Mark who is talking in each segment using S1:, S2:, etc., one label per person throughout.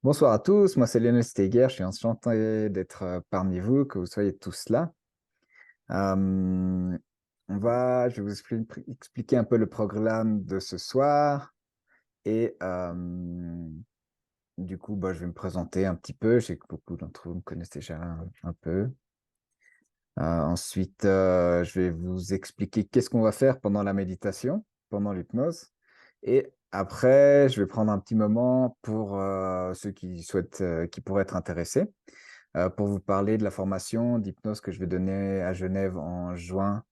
S1: Bonsoir à tous, moi c'est Lionel Steger, je suis enchanté d'être parmi vous, que vous soyez tous là. Euh, je vais vous expliquer un peu le programme de ce soir et du coup, je vais me présenter un petit peu. Je sais que beaucoup d'entre vous me connaissent déjà un peu. Ensuite, je vais vous expliquer qu'est-ce qu'on va faire pendant la méditation, pendant l'hypnose. Et après, je vais prendre un petit moment pour ceux qui souhaitent, qui pourraient être intéressés, pour vous parler de la formation d'hypnose que je vais donner à Genève en juin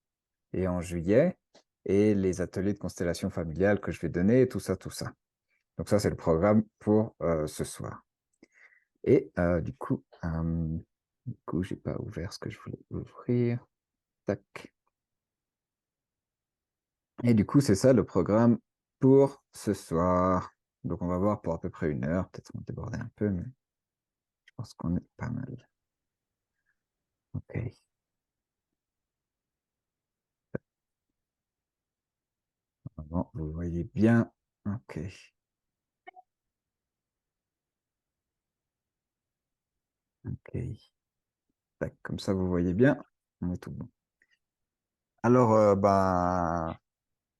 S1: et en juillet, et les ateliers de constellation familiale que je vais donner, et tout ça, tout ça. Donc ça, c'est le programme pour ce soir. Et j'ai pas ouvert ce que je voulais ouvrir. Tac. Et du coup, c'est ça le programme pour ce soir. Donc, on va voir pour à peu près 1 heure. Peut-être qu'on va déborder un peu, mais je pense qu'on est pas mal. OK. Bon, vous voyez bien. OK. OK. Tac, comme ça, vous voyez bien. On est tout bon. Alors,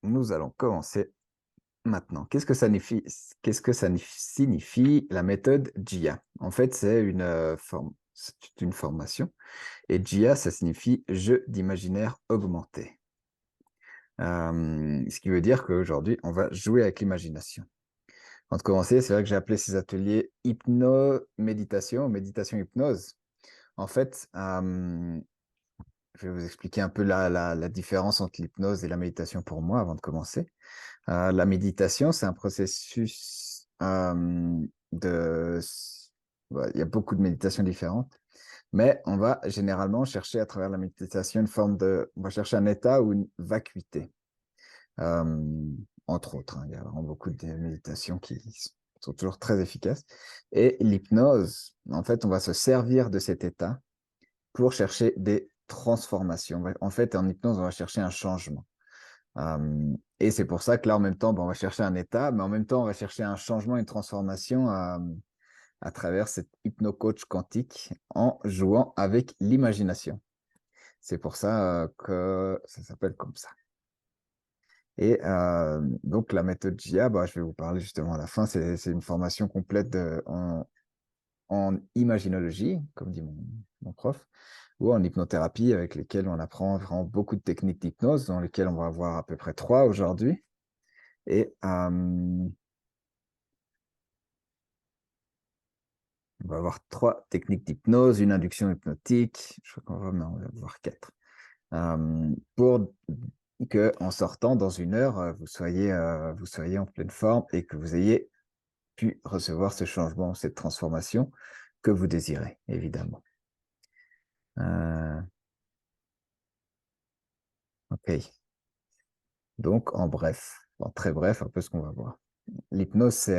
S1: nous allons commencer maintenant. Qu'est-ce que ça signifie la méthode JIA? En fait, c'est une formation. Et JIA, ça signifie jeu d'imaginaire augmenté. Ce qui veut dire qu'aujourd'hui, on va jouer avec l'imagination. Avant de commencer, c'est vrai que j'ai appelé ces ateliers hypno-méditation, méditation-hypnose. En fait, je vais vous expliquer un peu la différence entre l'hypnose et la méditation pour moi avant de commencer. La méditation, c'est un processus de... ouais, il y a beaucoup de méditations différentes, mais on va généralement chercher à travers la méditation une forme de... On va chercher un état ou une vacuité. Euh, Entre autres, hein, il y a vraiment beaucoup de méditations qui sont toujours très efficaces. Et l'hypnose, en fait, on va se servir de cet état pour chercher des transformations. En fait, en hypnose, on va chercher un changement. Et c'est pour ça que là, en même temps, on va chercher un état, mais en même temps, on va chercher un changement, une transformation à travers cette hypno-coach quantique en jouant avec l'imagination. C'est pour ça que ça s'appelle comme ça. Et donc, la méthode JIA, je vais vous parler justement à la fin. C'est une formation complète en imaginologie, comme dit mon prof, ou en hypnothérapie, avec lesquelles on apprend vraiment beaucoup de techniques d'hypnose, dans lesquelles on va avoir à peu près 3 aujourd'hui. Et on va avoir 3 techniques d'hypnose, une induction hypnotique, je crois qu'on va en avoir 4, pour que en sortant dans 1 heure, vous soyez en pleine forme et que vous ayez pu recevoir ce changement, cette transformation que vous désirez, évidemment. Euh, OK. Donc, en très bref, un peu ce qu'on va voir. L'hypnose,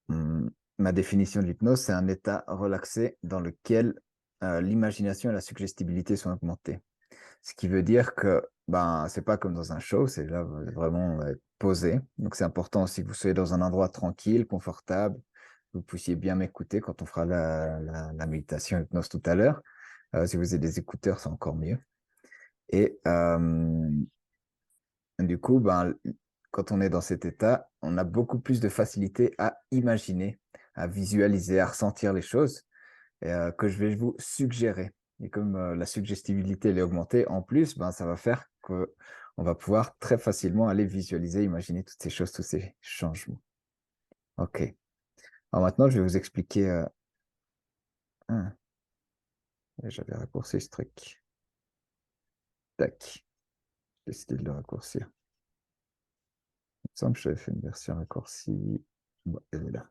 S1: ma définition de l'hypnose, c'est un état relaxé dans lequel l'imagination et la suggestibilité sont augmentées. Ce qui veut dire que c'est pas comme dans un show, c'est là vraiment on va être posé. Donc c'est important aussi que vous soyez dans un endroit tranquille, confortable, que vous puissiez bien m'écouter quand on fera la méditation hypnose tout à l'heure. Si vous avez des écouteurs, c'est encore mieux. Et du coup, quand on est dans cet état, on a beaucoup plus de facilité à imaginer, à visualiser, à ressentir les choses que je vais vous suggérer. Et comme la suggestibilité elle est augmentée, en plus, ça va faire que on va pouvoir très facilement aller visualiser, imaginer toutes ces choses, tous ces changements. OK. Alors maintenant, je vais vous expliquer. Ah, j'avais raccourci ce truc. Tac. J'ai décidé de le raccourcir. Il me semble que j'avais fait une version raccourcie. Bon, elle est là.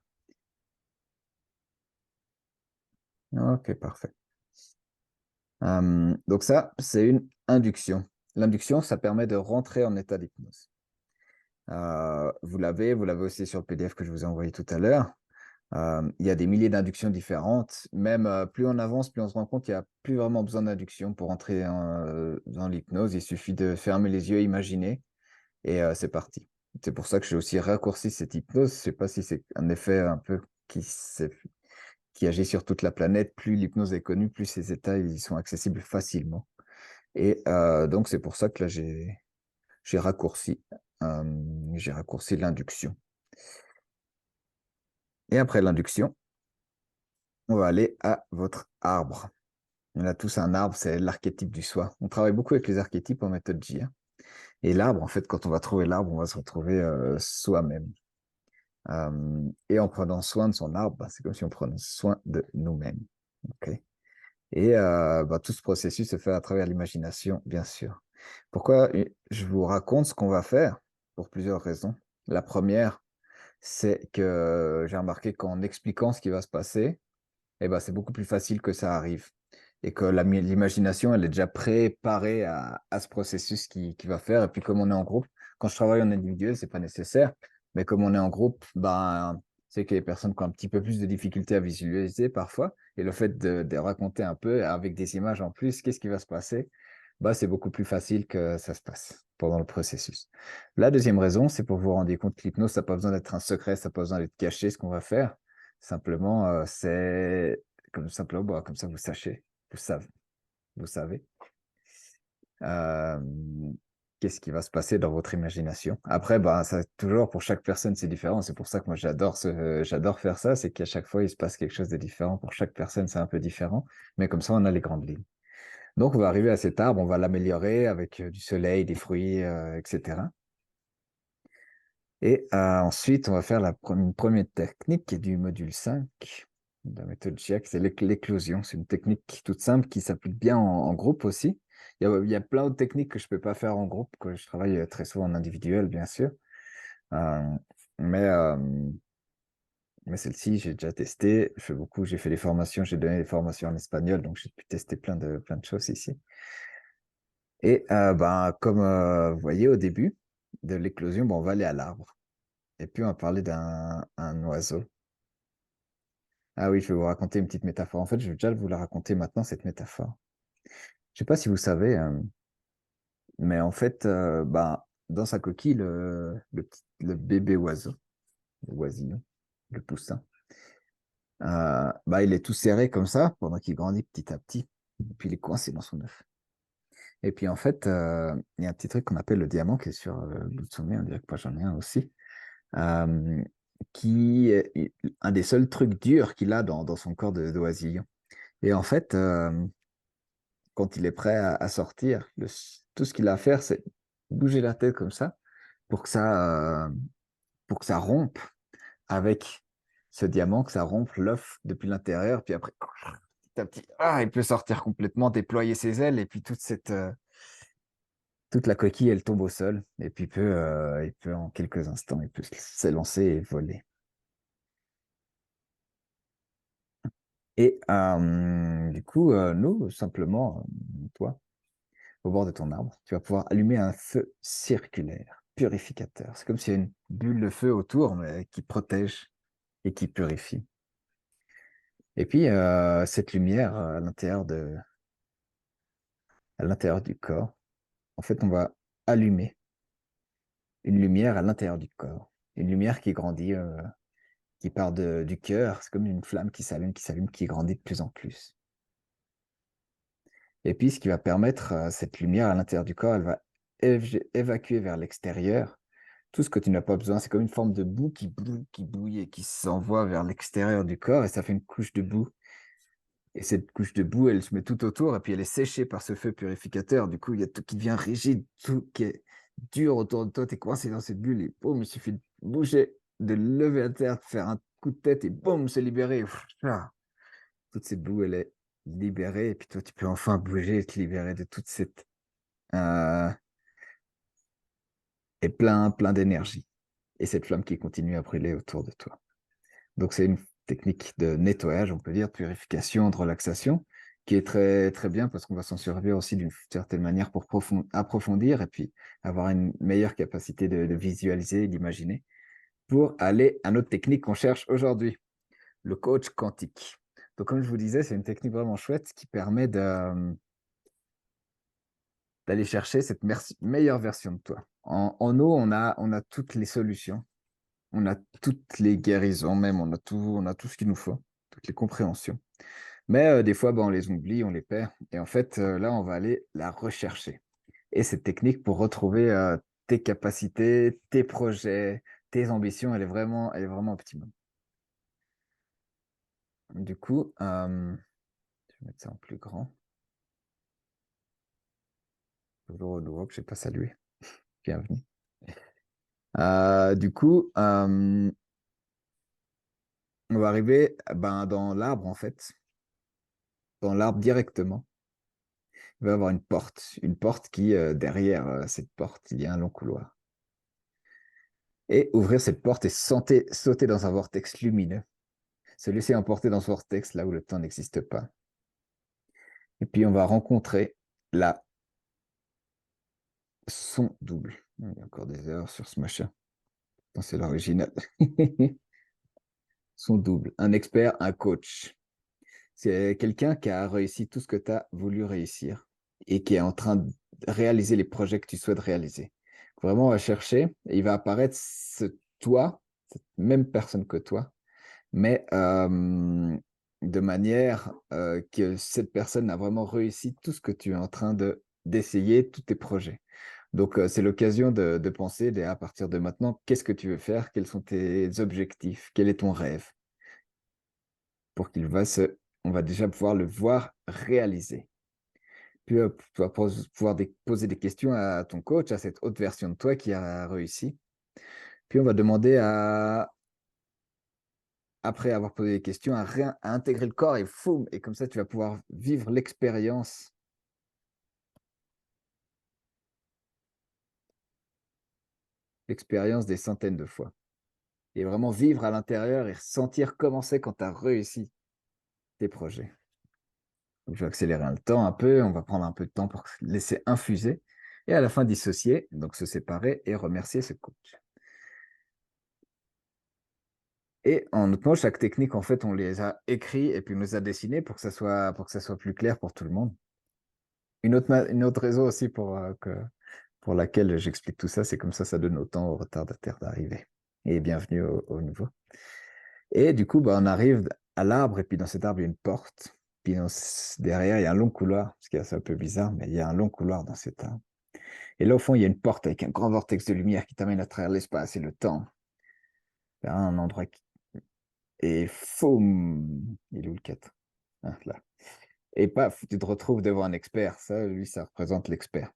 S1: OK, parfait. Donc ça, c'est une induction. L'induction, ça permet de rentrer en état d'hypnose. Vous l'avez aussi sur le PDF que je vous ai envoyé tout à l'heure. Il y a des milliers d'inductions différentes. Même plus on avance, plus on se rend compte qu'il n'y a plus vraiment besoin d'induction pour entrer dans l'hypnose. Il suffit de fermer les yeux, imaginer, et c'est parti. C'est pour ça que j'ai aussi raccourci cette hypnose. Je sais pas si c'est un effet un peu qui agit sur toute la planète. Plus l'hypnose est connue, plus ces états ils sont accessibles facilement. Et donc c'est pour ça que là j'ai raccourci, j'ai raccourci l'induction. Et après l'induction, on va aller à votre arbre. On a tous un arbre, c'est l'archétype du soi. On travaille beaucoup avec les archétypes en méthode J, hein. Et l'arbre, en fait, quand on va trouver l'arbre, on va se retrouver soi-même. Et en prenant soin de son arbre, bah, c'est comme si on prenait soin de nous-mêmes. Ok. Et bah, tout ce processus se fait à travers l'imagination, bien sûr. Pourquoi je vous raconte ce qu'on va faire? Pour plusieurs raisons. La première, c'est que j'ai remarqué qu'en expliquant ce qui va se passer, eh ben, c'est beaucoup plus facile que ça arrive. Et que l'imagination, elle est déjà préparée à ce processus qui va faire. Et puis, comme on est en groupe, quand je travaille en individuel, c'est pas nécessaire. Mais comme on est en groupe, ben, c'est que les personnes qui ont un petit peu plus de difficultés à visualiser parfois. Et le fait de raconter un peu avec des images en plus, qu'est-ce qui va se passer? Bah, c'est beaucoup plus facile que ça se passe pendant le processus. La deuxième raison, c'est pour vous rendre compte que l'hypnose, ça n'a pas besoin d'être un secret, ça n'a pas besoin d'être caché ce qu'on va faire. Simplement, c'est comme simplement, bah, comme ça vous sachez, vous savez, vous savez qu'est-ce qui va se passer dans votre imagination. Après, bah, ça, toujours pour chaque personne, c'est différent. C'est pour ça que moi j'adore faire ça, c'est qu'à chaque fois il se passe quelque chose de différent. Pour chaque personne, c'est un peu différent, mais comme ça, on a les grandes lignes. Donc, on va arriver à cet arbre, on va l'améliorer avec du soleil, des fruits, etc. Et ensuite, on va faire une première technique qui est du module 5 de la méthode GIEC, c'est l'éclosion. C'est une technique toute simple qui s'applique bien en groupe aussi. Il y a plein d'autres techniques que je ne peux pas faire en groupe, que je travaille très souvent en individuel, bien sûr. Euh, mais mais celle-ci, j'ai déjà testé. J'ai fait des formations, j'ai donné des formations en espagnol, donc j'ai pu tester plein de choses ici. Et ben, comme vous voyez au début de l'éclosion, bon, on va aller à l'arbre. Et puis, on va parler d'un oiseau. Ah oui, je vais vous raconter une petite métaphore. En fait, je vais déjà vous la raconter maintenant, cette métaphore. Je sais pas si vous savez, mais en fait, bah, dans sa coquille, le bébé oiseau, le oisillon, le poussin, bah, il est tout serré comme ça pendant qu'il grandit petit à petit. Et puis, il est coincé dans son œuf. Et puis, en fait, il y a un petit truc qu'on appelle le diamant qui est sur le bout de son nez. On dirait que moi, j'en ai un aussi. euh, qui est un des seuls trucs durs qu'il a dans son corps d'oisillon. Et en fait, quand il est prêt à sortir, tout ce qu'il a à faire, c'est bouger la tête comme ça pour pour que ça rompe avec ce diamant, que ça rompe l'œuf depuis l'intérieur. Puis après, petit à petit, il peut sortir complètement, déployer ses ailes, et puis toute la coquille, elle tombe au sol. Et puis il peut en quelques instants, il peut s'élancer et voler. Et du coup, nous, simplement, toi, au bord de ton arbre, tu vas pouvoir allumer un feu circulaire, purificateur. C'est comme s'il y a une bulle de feu autour, mais qui protège et qui purifie. Et puis, cette lumière à l'intérieur du corps, en fait, on va allumer une lumière à l'intérieur du corps. Une lumière qui grandit, qui part du cœur. C'est comme une flamme qui s'allume, qui grandit de plus en plus. Et puis, ce qui va permettre cette lumière à l'intérieur du corps, elle va évacuer vers l'extérieur tout ce que tu n'as pas besoin. C'est comme une forme de boue qui bouille et qui s'envoie vers l'extérieur du corps et ça fait une couche de boue. Et cette couche de boue, elle se met tout autour et puis elle est séchée par ce feu purificateur. Du coup, il y a tout qui devient rigide, tout qui est dur autour de toi. Tu es coincé dans cette bulle et boum, il suffit de bouger, de lever la terre, de faire un coup de tête et boum, se libérer. Toute cette boue, elle est libérée et puis toi, tu peux enfin bouger et te libérer de toute cette... euh, et plein d'énergie. Et cette flamme qui continue à brûler autour de toi. Donc, c'est une technique de nettoyage, on peut dire, de purification, de relaxation, qui est très bien parce qu'on va s'en servir aussi d'une certaine manière pour approfondir et puis avoir une meilleure capacité de visualiser et d'imaginer pour aller à notre technique qu'on cherche aujourd'hui, le coach quantique. Donc, comme je vous disais, c'est une technique vraiment chouette qui permet de, d'aller chercher cette meilleure version de toi. En eau, on a toutes les solutions, on a toutes les guérisons même, on a tout ce qu'il nous faut, toutes les compréhensions. Mais des fois, bah, on les oublie, on les perd et en fait, là, on va aller la rechercher et cette technique pour retrouver, tes capacités, tes projets, tes ambitions, elle est vraiment optimum. Du coup, je vais mettre ça en plus grand. Bonjour Nouro que j'ai pas salué. Bienvenue. Du coup, on va arriver, ben, dans l'arbre en fait, dans l'arbre directement, il va y avoir une porte qui, derrière, cette porte, il y a un long couloir et ouvrir cette porte et sauter dans un vortex lumineux, se laisser emporter dans ce vortex là où le temps n'existe pas et puis on va rencontrer la son double. Il y a encore des erreurs sur ce machin. Pourtant c'est l'original. Son double, un expert, un coach. C'est quelqu'un qui a réussi tout ce que tu as voulu réussir et qui est en train de réaliser les projets que tu souhaites réaliser. Vraiment, on va chercher et il va apparaître toi, cette même personne que toi, mais de manière que cette personne a vraiment réussi tout ce que tu es en train d'essayer, tous tes projets. Donc, c'est l'occasion de penser à partir de maintenant, qu'est-ce que tu veux faire? Quels sont tes objectifs? Quel est ton rêve? Pour qu'il va on va déjà pouvoir le voir réaliser. Puis, tu vas pouvoir poser des questions à ton coach, à cette autre version de toi qui a réussi. Puis on va demander après avoir posé des questions, à intégrer le corps et foum! Et comme ça, tu vas pouvoir vivre l'expérience des centaines de fois. Et vraiment vivre à l'intérieur et ressentir comment c'est quand tu as réussi tes projets. Donc, je vais accélérer le temps un peu, on va prendre un peu de temps pour laisser infuser et à la fin dissocier, donc se séparer et remercier ce coach. Et en notamment chaque technique, en fait, on les a écrits et puis on les a dessinés pour que ça soit plus clair pour tout le monde. Une autre raison aussi pour laquelle j'explique tout ça, c'est comme ça donne autant aux retardataires d'arriver. Et bienvenue au nouveau. Et du coup, bah, on arrive à l'arbre et puis dans cet arbre, il y a une porte. Puis derrière, il y a un long couloir, ce qui est un peu bizarre, mais il y a un long couloir dans cet arbre. Et là, au fond, il y a une porte avec un grand vortex de lumière qui t'amène à travers l'espace et le temps, vers un endroit et foum! Il est où le 4? Ah, là. Et paf, tu te retrouves devant un expert. Ça, lui, ça représente l'expert.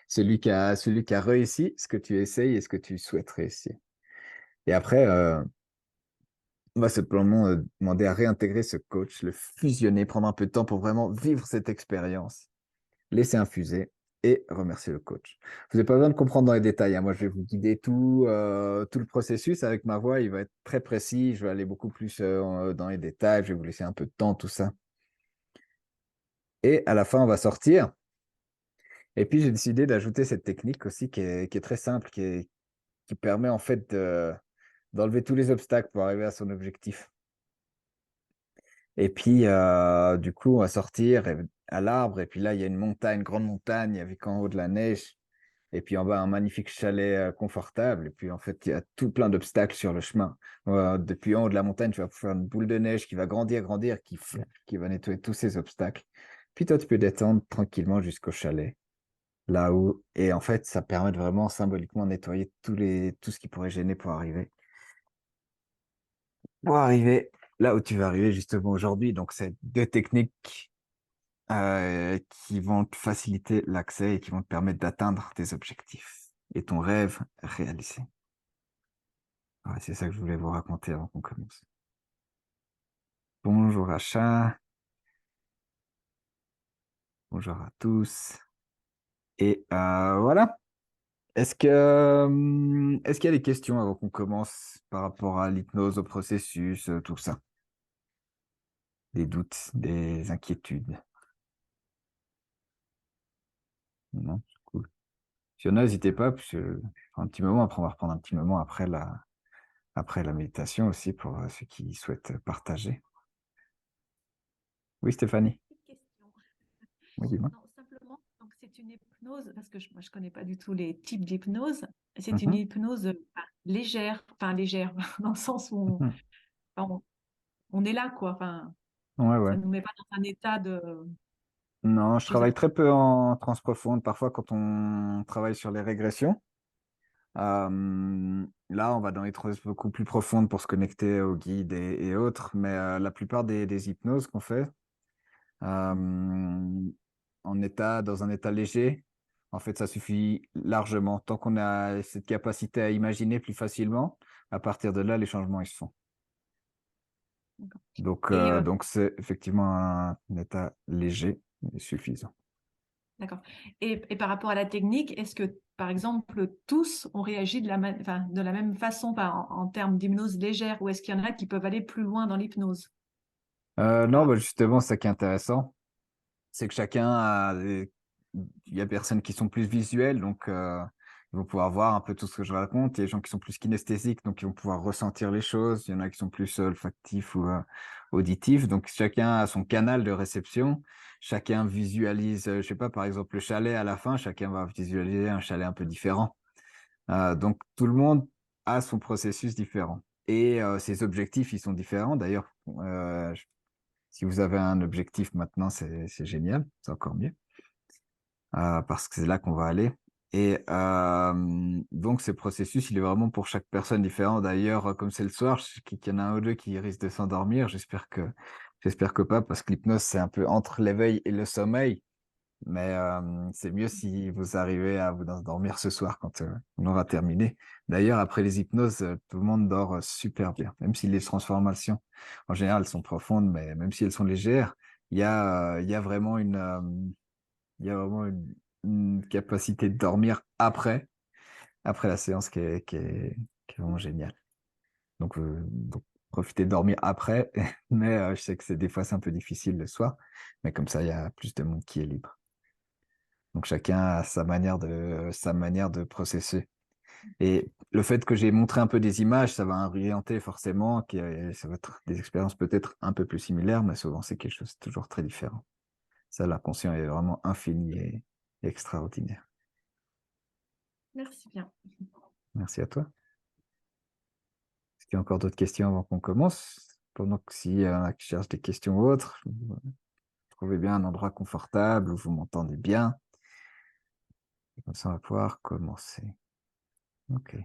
S1: Celui qui a réussi ce que tu essayes et ce que tu souhaites réussir. Et après, on va simplement demander à réintégrer ce coach, le fusionner, prendre un peu de temps pour vraiment vivre cette expérience, laisser infuser et remercier le coach. Vous n'avez pas besoin de comprendre dans les détails, hein. Moi, je vais vous guider tout le processus avec ma voix. Il va être très précis. Je vais aller beaucoup plus dans les détails. Je vais vous laisser un peu de temps, tout ça. Et à la fin, on va sortir. Et puis, j'ai décidé d'ajouter cette technique aussi qui est très simple, qui permet en fait d'enlever tous les obstacles pour arriver à son objectif. Et puis, du coup, on va sortir à l'arbre. Et puis là, il y a une montagne, une grande montagne avec en haut de la neige. Et puis en bas, un magnifique chalet confortable. Et puis en fait, il y a tout plein d'obstacles sur le chemin. Depuis en haut de la montagne, tu vas faire une boule de neige qui va grandir, grandir, qui va nettoyer tous ces obstacles. Puis toi, tu peux descendre tranquillement jusqu'au chalet. Là-haut et en fait, ça permet de vraiment symboliquement nettoyer tout ce qui pourrait gêner pour arriver là où tu vas arriver justement aujourd'hui. Donc c'est 2 techniques, qui vont te faciliter l'accès et qui vont te permettre d'atteindre tes objectifs et ton rêve réalisé. Ouais, c'est ça que je voulais vous raconter avant qu'on commence. Bonjour Acha, bonjour à tous et voilà. Est-ce qu'il y a des questions avant qu'on commence par rapport à l'hypnose, au processus, tout ça? Des doutes, des inquiétudes? Non? Cool. Si y en a, n'hésitez pas, parce que un petit moment, après, on va reprendre un petit moment après la méditation aussi pour ceux qui souhaitent partager. Oui, Stéphanie?
S2: Petite question.
S1: Oui, dis-moi.
S2: Non, simplement, donc c'est une hypnose, parce que moi je connais pas du tout les types d'hypnose. C'est une
S1: Mhm,
S2: hypnose légère, enfin légère, dans le sens où
S1: mhm.
S2: enfin, on est là, quoi. Enfin,
S1: Ouais, ouais.
S2: ça nous met pas dans un état de.
S1: Non, je
S2: Je sais
S1: travaille
S2: pas.
S1: très peu en transe profonde. Parfois, quand on travaille sur les régressions, là, on va dans les transes beaucoup plus profondes pour se connecter aux guides et autres. Mais la plupart des hypnoses qu'on fait, euh, dans un état léger, en fait, ça suffit largement. Tant qu'on a cette capacité à imaginer plus facilement, à partir de là, les changements, ils se font.
S2: D'accord.
S1: Donc,
S2: Et
S1: donc c'est effectivement un état léger et suffisant.
S2: d'accord. Et par rapport à la technique, est-ce que, par exemple, tous ont réagi enfin, de la même façon, enfin, en termes d'hypnose légère, ou est-ce qu'il y en a qui peuvent aller plus loin dans l'hypnose?
S1: Non, bah justement, c'est ça qui est intéressant, c'est que il y a des personnes qui sont plus visuelles, donc ils vont pouvoir voir un peu tout ce que je raconte. Il y a des gens qui sont plus kinesthésiques, donc ils vont pouvoir ressentir les choses. Il y en a qui sont plus olfactifs ou auditifs. Donc chacun a son canal de réception. Chacun visualise, je sais pas, par exemple, le chalet à la fin, chacun va visualiser un chalet un peu différent. Donc tout le monde a son processus différent. Et ses objectifs, ils sont différents. D'ailleurs, si vous avez un objectif maintenant, c'est génial, c'est encore mieux, parce que c'est là qu'on va aller. Et donc, ce processus, il est vraiment pour chaque personne différent. D'ailleurs, comme c'est le soir, je sais qu'il y en a un ou deux qui risquent de s'endormir. J'espère que pas, parce que l'hypnose, c'est un peu entre l'éveil et le sommeil. Mais c'est mieux si vous arrivez à vous endormir ce soir quand on aura terminé. D'ailleurs, après les hypnoses, tout le monde dort super bien, même si les transformations, en général, sont profondes, mais même si elles sont légères, il y a vraiment il y a vraiment une capacité de dormir après la séance qui est vraiment géniale. Donc, profitez de dormir après, mais je sais que des fois c'est un peu difficile le soir, mais comme ça, il y a plus de monde qui est libre. Donc chacun a sa manière de processer. Et le fait que j'ai montré un peu des images, ça va orienter forcément, ça va être des expériences peut-être un peu plus similaires, mais souvent c'est quelque chose de toujours très différent. Ça, l'inconscient est vraiment infini et extraordinaire.
S2: Merci bien.
S1: Merci à toi. Est-ce qu'il y a encore d'autres questions avant qu'on commence? Pendant que s'il y en a qui cherchent des questions ou autres, trouvez bien un endroit confortable où vous m'entendez bien. Et comme ça, on va pouvoir commencer. Ok.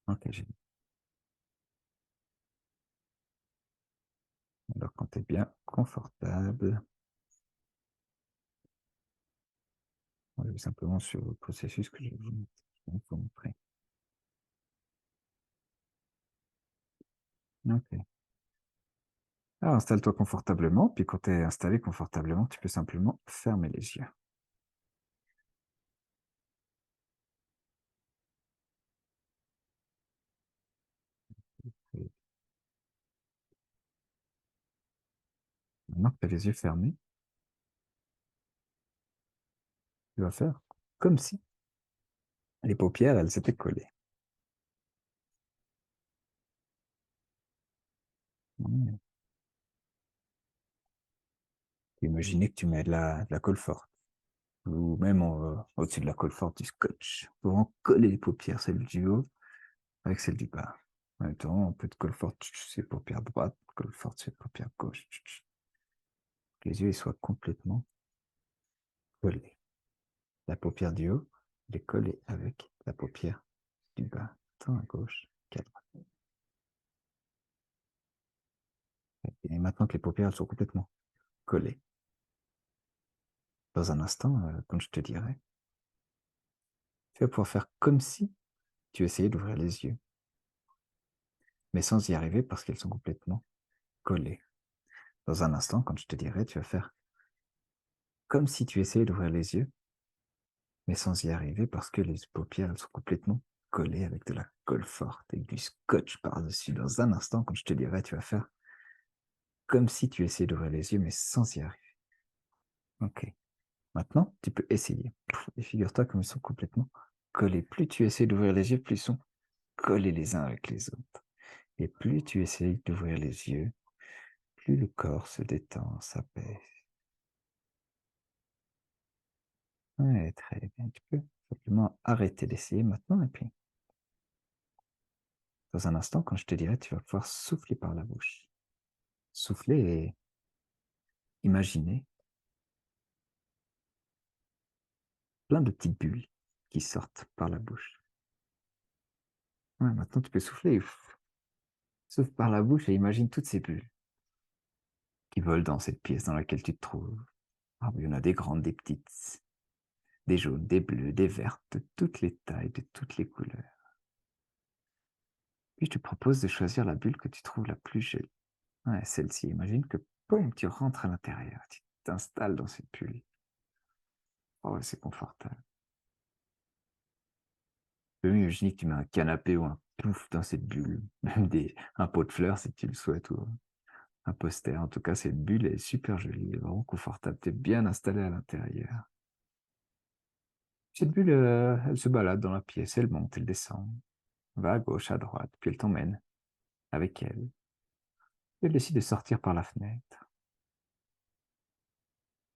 S1: Ok, génial. Alors, quand tu es bien confortable, on va simplement sur le processus que je vais vous montrer. Ok. Alors, installe-toi confortablement, puis quand tu es installé confortablement, tu peux simplement fermer les yeux. Et maintenant que tu as les yeux fermés, tu vas faire comme si les paupières, elles s'étaient collées. Mmh. Imaginez que tu mets de la colle forte, ou même au-dessus de la colle forte du scotch, pour en coller les paupières, celle du haut avec celle du bas. En même temps, un peu de colle forte sur les paupières droite, colle forte sur les paupières gauche. Que les yeux ils soient complètement collés. La paupière du haut, elle est collée avec la paupière du bas, tant à gauche qu'à droite. Et maintenant que les paupières elles sont complètement collées, dans un instant, quand je te dirai, tu vas pouvoir faire comme si tu essayais d'ouvrir les yeux, mais sans y arriver parce qu'elles sont complètement collées. Dans un instant, quand je te dirai, tu vas faire comme si tu essayais d'ouvrir les yeux, mais sans y arriver parce que les paupières elles sont complètement collées avec de la colle forte et du scotch par-dessus. Dans un instant, quand je te dirai, tu vas faire comme si tu essayais d'ouvrir les yeux, mais sans y arriver. Ok. Maintenant, tu peux essayer. Et figure-toi comme ils sont complètement collés. Plus tu essaies d'ouvrir les yeux, plus ils sont collés les uns avec les autres. Et plus tu essayes d'ouvrir les yeux, plus le corps se détend, s'apaise. Ouais, très bien. Tu peux simplement arrêter d'essayer maintenant et puis, dans un instant, quand je te dirai, tu vas pouvoir souffler par la bouche. Souffler et imaginer plein de petites bulles qui sortent par la bouche. Ouais, maintenant, tu peux souffler. Souffle par la bouche et imagine toutes ces bulles qui volent dans cette pièce dans laquelle tu te trouves. Ah, il y en a des grandes, des petites, des jaunes, des bleus, des vertes, de toutes les tailles, de toutes les couleurs. Puis je te propose de choisir la bulle que tu trouves la plus jolie. Ouais, celle-ci. Imagine que, boum, tu rentres à l'intérieur, tu t'installes dans cette bulle. Oh, ouais, c'est confortable. Tu peux même imaginer que tu mets un canapé ou un pouf dans cette bulle, même un pot de fleurs si tu le souhaites, ou un poster. En tout cas, cette bulle est super jolie, elle est vraiment confortable. Tu es bien installé à l'intérieur. Cette bulle, elle se balade dans la pièce, elle monte, elle descend, va à gauche, à droite, puis elle t'emmène avec elle. Elle décide de sortir par la fenêtre.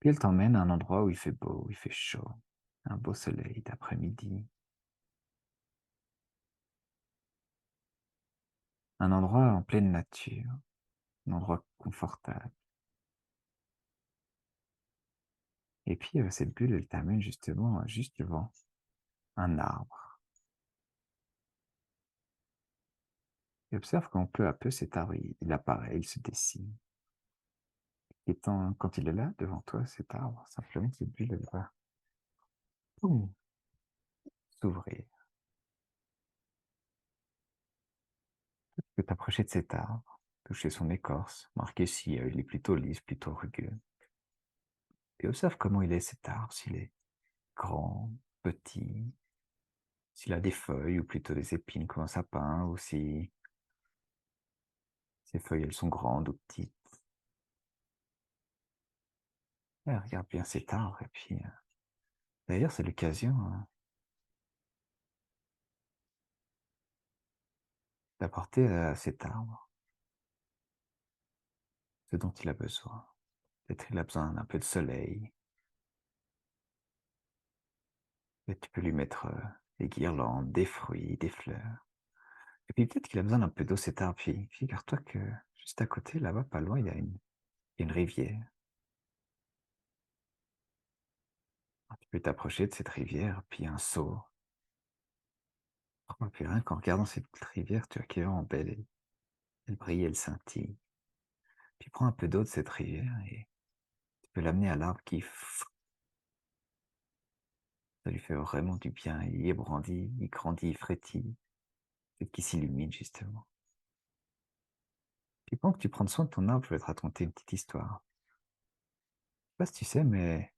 S1: Puis elle t'emmène à un endroit où il fait beau, où il fait chaud, un beau soleil d'après-midi. Un endroit en pleine nature, un endroit confortable. Et puis cette bulle, elle t'amène justement juste devant un arbre. Et observe comment peu à peu cet arbre, il apparaît, il se dessine. Et quand il est là, devant toi, cet arbre, simplement cette bulle, elle va boum, s'ouvrir. Tu peux t'approcher de cet arbre, toucher son écorce, marquer si il est plutôt lisse, plutôt rugueux. Et observe comment il est cet arbre, s'il est grand, petit, s'il a des feuilles ou plutôt des épines comme un sapin, ou si ses feuilles elles sont grandes ou petites. Ouais, regarde bien cet arbre et puis d'ailleurs c'est l'occasion d'apporter à cet arbre ce dont il a besoin. Peut-être il a besoin d'un peu de soleil. Et tu peux lui mettre des guirlandes, des fruits, des fleurs. Et puis peut-être qu'il a besoin d'un peu d'eau cet arbre. Puis figure-toi que juste à côté, là-bas, pas loin, il y a une rivière. Alors, tu peux t'approcher de cette rivière, puis un seau. Oh, puis rien qu'en regardant cette petite rivière, tu vois qu'elle est vraiment belle. Elle brille, elle scintille. Puis prends un peu d'eau de cette rivière et tu peux l'amener à l'arbre ça lui fait vraiment du bien. Il brandit, il grandit, il frétille. Peut-être qu'il s'illumine justement. Puis pendant que tu prends soin de ton arbre, je vais te raconter une petite histoire. Je sais pas si tu sais, mais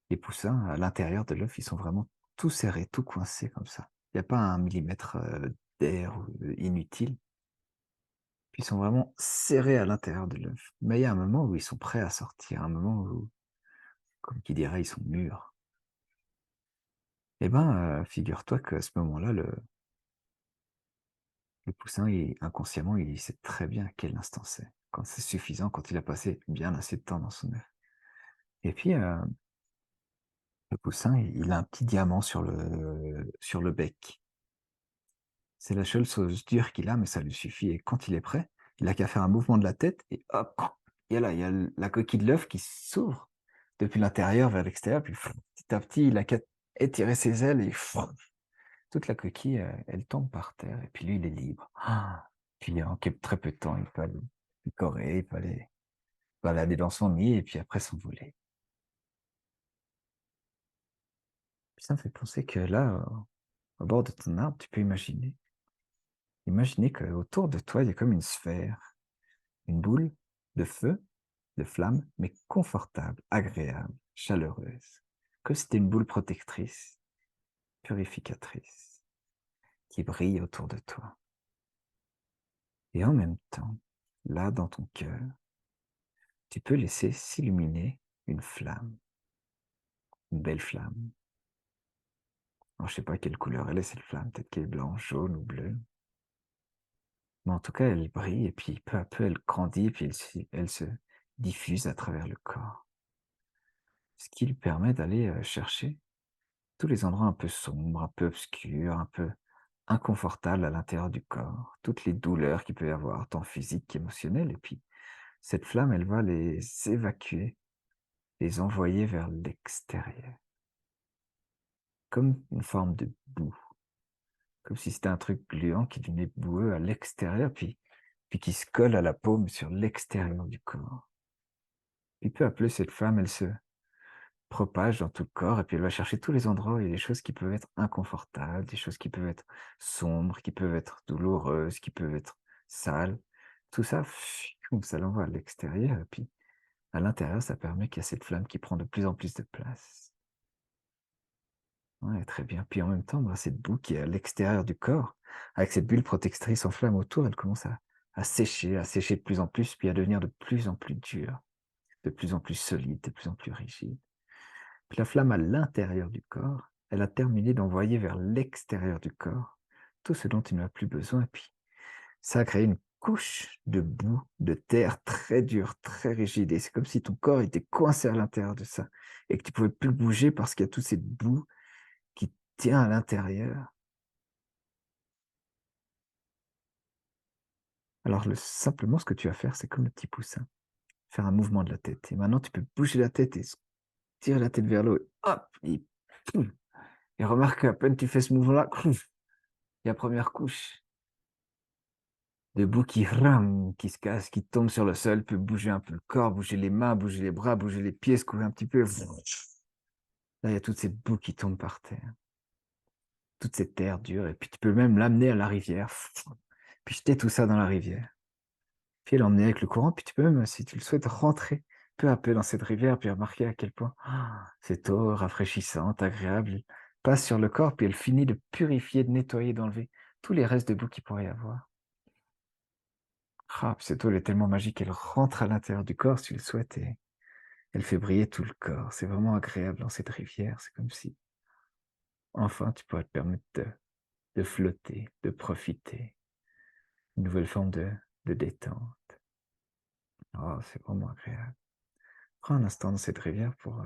S1: les poussins, à l'intérieur de l'œuf, ils sont vraiment tout serrés, tout coincés comme ça. Il n'y a pas un millimètre d'air inutile. Puis ils sont vraiment serrés à l'intérieur de l'œuf. Mais il y a un moment où ils sont prêts à sortir, un moment où, comme qui dirait, ils sont mûrs. Eh ben, figure-toi qu'à ce moment-là, le poussin, inconsciemment, il sait très bien à quel instant c'est. Quand c'est suffisant, quand il a passé bien assez de temps dans son œuf. Et puis, le poussin, il a un petit diamant sur le bec. C'est la seule chose dure qu'il a, mais ça lui suffit. Et quand il est prêt, il n'a qu'à faire un mouvement de la tête et hop, il y a la coquille de l'œuf qui s'ouvre depuis l'intérieur vers l'extérieur. Puis petit à petit, il a qu'à étirer ses ailes et toute la coquille, elle tombe par terre. Et puis lui, il est libre. Ah. Puis en très peu de temps, il peut aller picorer, il peut aller balader dans son nid et puis après s'envoler. Puis ça me fait penser que là, au bord de ton arbre, tu peux imaginer. Imaginer qu'autour de toi, il y a comme une sphère, une boule de feu, de flamme, mais confortable, agréable, chaleureuse. Comme si c'était une boule protectrice, purificatrice, qui brille autour de toi. Et en même temps, là, dans ton cœur, tu peux laisser s'illuminer une flamme, une belle flamme. Alors, je sais pas quelle couleur elle est, cette flamme, peut-être qu'elle est blanche, jaune ou bleue. Mais en tout cas, elle brille et puis peu à peu, elle grandit et puis elle se diffuse à travers le corps. Ce qui lui permet d'aller chercher tous les endroits un peu sombres, un peu obscurs, un peu inconfortables à l'intérieur du corps, toutes les douleurs qu'il peut y avoir, tant physiques qu'émotionnelles. Et puis, cette flamme, elle va les évacuer, les envoyer vers l'extérieur, comme une forme de boue, comme si c'était un truc gluant qui devenait boueux à l'extérieur, puis qui se colle à la paume sur l'extérieur du corps. Puis peu à peu, cette flamme, elle se propage dans tout le corps et puis elle va chercher tous les endroits où il y a des choses qui peuvent être inconfortables, des choses qui peuvent être sombres, qui peuvent être douloureuses, qui peuvent être sales. Tout ça, ça l'envoie à l'extérieur et puis à l'intérieur, ça permet qu'il y a cette flamme qui prend de plus en plus de place. Ouais, très bien. Puis en même temps, bah, cette boue qui est à l'extérieur du corps, avec cette bulle protectrice en flamme autour, elle commence à sécher de plus en plus, puis à devenir de plus en plus dure, de plus en plus solide, de plus en plus rigide. Puis la flamme à l'intérieur du corps, elle a terminé d'envoyer vers l'extérieur du corps tout ce dont il n'a plus besoin. Et puis, ça a créé une couche de boue, de terre très dure, très rigide. Et c'est comme si ton corps était coincé à l'intérieur de ça et que tu pouvais plus bouger parce qu'il y a toute cette boue qui tient à l'intérieur. Alors, simplement, ce que tu vas faire, c'est comme le petit poussin, faire un mouvement de la tête. Et maintenant, tu peux bouger la tête et tirer la tête vers l'eau. Hop, pouf. Et remarque qu'à peine tu fais ce mouvement-là, il y a la première couche de boue qui se casse, qui tombe sur le sol, peut bouger un peu le corps, bouger les mains, bouger les bras, bouger les pieds, secouer un petit peu. Là, il y a toute cette boue qui tombe par terre, toute cette terre dure, et puis tu peux même l'amener à la rivière, puis jeter tout ça dans la rivière, puis l'emmener avec le courant, puis tu peux même, si tu le souhaites, rentrer peu à peu dans cette rivière, puis remarquer à quel point cette eau rafraîchissante, agréable, passe sur le corps, puis elle finit de purifier, de nettoyer, d'enlever tous les restes de boue qu'il pourrait y avoir. Ah, cette eau, elle est tellement magique, elle rentre à l'intérieur du corps si tu le souhaites et elle fait briller tout le corps. C'est vraiment agréable dans cette rivière. C'est comme si, enfin, tu pourrais te permettre de flotter, de profiter. Une nouvelle forme de détente. Oh, c'est vraiment agréable. Prends un instant dans cette rivière pour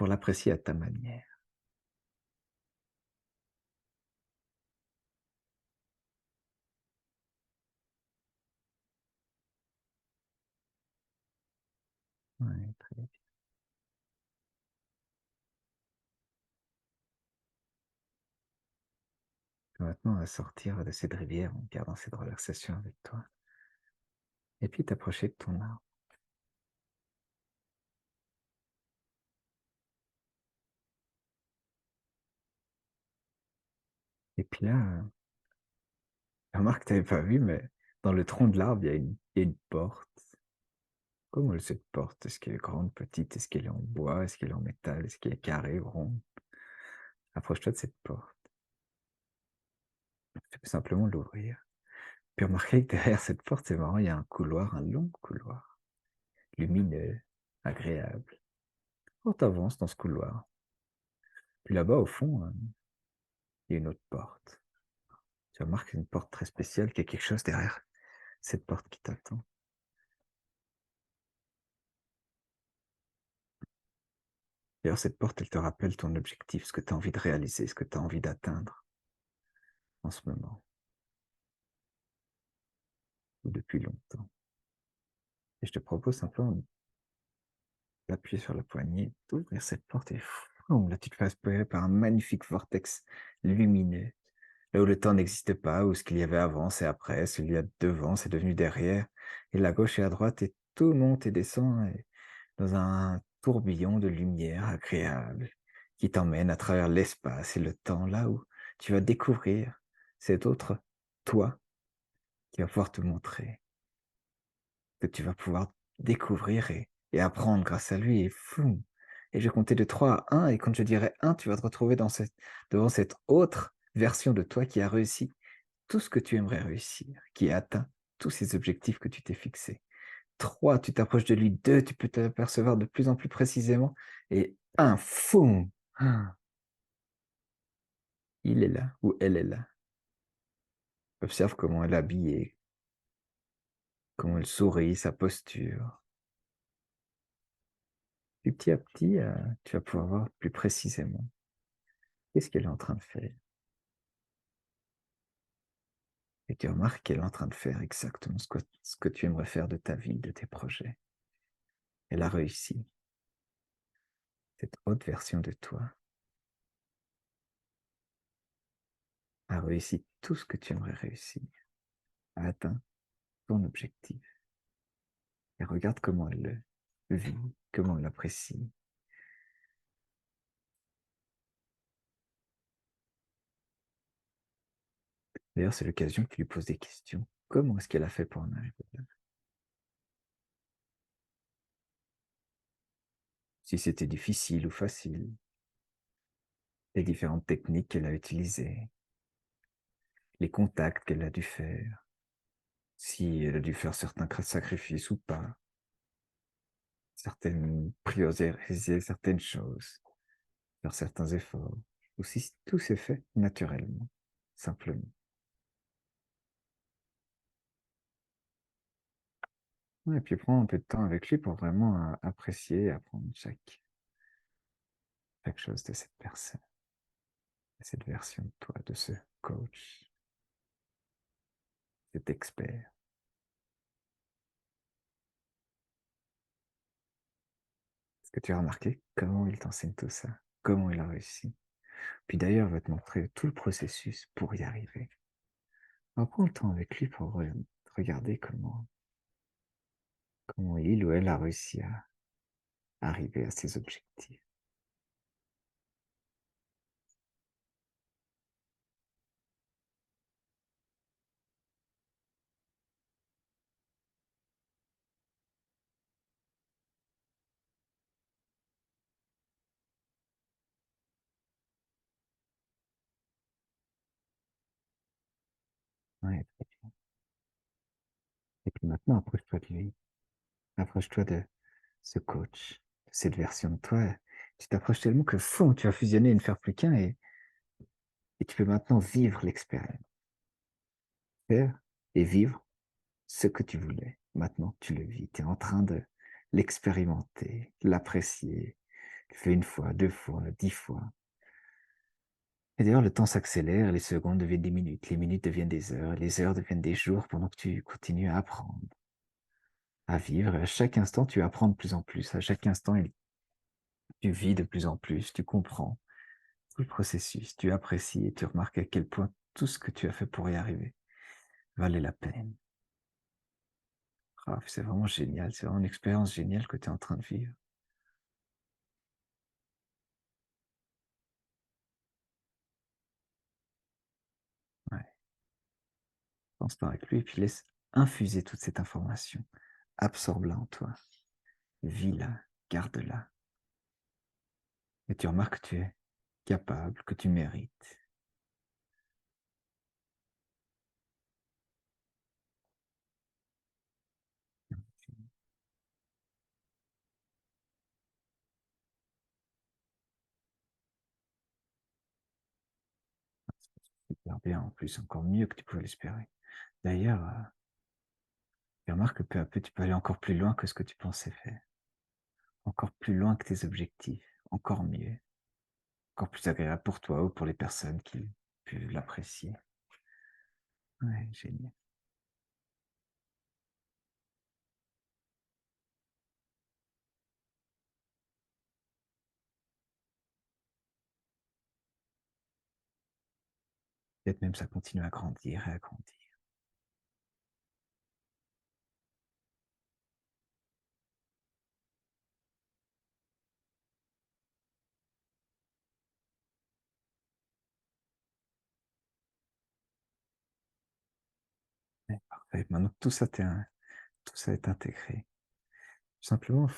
S1: l'apprécier à ta manière. Ouais, très bien. Maintenant, on va sortir de cette rivière en gardant cette relaxation avec toi. Et puis t'approcher de ton arbre. Et puis là, remarque, tu n'avais pas vu, mais dans le tronc de l'arbre, il y a une porte. Comment est cette porte? Est-ce qu'elle est grande, petite? Est-ce qu'elle est en bois? Est-ce qu'elle est en métal? Est-ce qu'elle est carrée ou ronde? Approche-toi de cette porte. Tu peux simplement l'ouvrir. Puis remarquer que derrière cette porte, c'est marrant, il y a un couloir, un long couloir, lumineux, agréable. On t'avance dans ce couloir. Puis là-bas, au fond, il y a une autre porte. Tu remarques une porte très spéciale, qu'il y a quelque chose derrière cette porte qui t'attend. D'ailleurs, cette porte, elle te rappelle ton objectif, ce que tu as envie de réaliser, ce que tu as envie d'atteindre en ce moment, ou depuis longtemps. Et je te propose simplement d'appuyer sur la poignée, d'ouvrir cette porte et là, tu te fais aspirer par un magnifique vortex lumineux. Là où le temps n'existe pas, où ce qu'il y avait avant, c'est après, ce qu'il y a devant, c'est devenu derrière, et la gauche et la droite, et tout monte et descend dans un tourbillon de lumière agréable qui t'emmène à travers l'espace et le temps, là où tu vas découvrir cet autre toi qui va pouvoir te montrer, que tu vas pouvoir découvrir et apprendre grâce à lui, et floum. Et je vais compter de 3 à 1, et quand je dirai 1, tu vas te retrouver devant cette autre version de toi qui a réussi tout ce que tu aimerais réussir, qui a atteint tous ces objectifs que tu t'es fixés. 3, tu t'approches de lui. 2, tu peux t'apercevoir de plus en plus précisément. Et 1, foum, il est là ou elle est là. Observe comment elle est habillée, comment elle sourit, sa posture. Puis petit à petit, tu vas pouvoir voir plus précisément qu'est-ce qu'elle est en train de faire. Et tu remarques qu'elle est en train de faire exactement ce que tu aimerais faire de ta vie, de tes projets. Elle a réussi. Cette haute version de toi a réussi tout ce que tu aimerais réussir, a atteint ton objectif. Et regarde comment elle le vit, comment elle l'apprécie. D'ailleurs, c'est l'occasion que tu lui poses des questions. Comment est-ce qu'elle a fait pour en arriver là? Si c'était difficile ou facile, les différentes techniques qu'elle a utilisées, les contacts qu'elle a dû faire, si elle a dû faire certains sacrifices ou pas, certaines prioriser certaines choses, faire certains efforts, ou si tout s'est fait naturellement, simplement. Ouais, et puis prends un peu de temps avec lui pour vraiment apprécier et apprendre chaque chose de cette personne, de cette version de toi, de ce coach, cet expert. Est-ce que tu as remarqué comment il t'enseigne tout ça? Comment il a réussi? Puis d'ailleurs, il va te montrer tout le processus pour y arriver. Alors, prends le temps avec lui pour regarder comment il ou elle a réussi à arriver à ses objectifs. Ouais. Et puis maintenant, approche-toi de lui. Approche-toi de ce coach, de cette version de toi. Tu t'approches tellement que fou, tu vas fusionner et ne faire plus qu'un et tu peux maintenant vivre l'expérience. Faire et vivre ce que tu voulais. Maintenant, tu le vis. Tu es en train de l'expérimenter, l'apprécier. Tu fais une fois, deux fois, 10 fois. Et d'ailleurs, le temps s'accélère, les secondes deviennent des minutes, les minutes deviennent des heures, les heures deviennent des jours pendant que tu continues à apprendre, à vivre. Et à chaque instant, tu apprends de plus en plus. À chaque instant, tu vis de plus en plus, tu comprends tout le processus, tu apprécies et tu remarques à quel point tout ce que tu as fait pour y arriver valait la peine. Ah, c'est vraiment génial, c'est vraiment une expérience géniale que tu es en train de vivre. Ouais. Pense-toi avec lui et puis laisse infuser toute cette information. Absorbe-la en toi. Vis-la, garde-la. Et tu remarques que tu es capable, que tu mérites. Super bien en plus, encore mieux que tu pouvais l'espérer. D'ailleurs, tu remarques que peu à peu, tu peux aller encore plus loin que ce que tu pensais faire. Encore plus loin que tes objectifs. Encore mieux. Encore plus agréable pour toi ou pour les personnes qui peuvent l'apprécier. Ouais, génial. Peut-être même ça continue à grandir et à grandir. Ouais, parfait. Maintenant que tout ça est intégré. Simplement,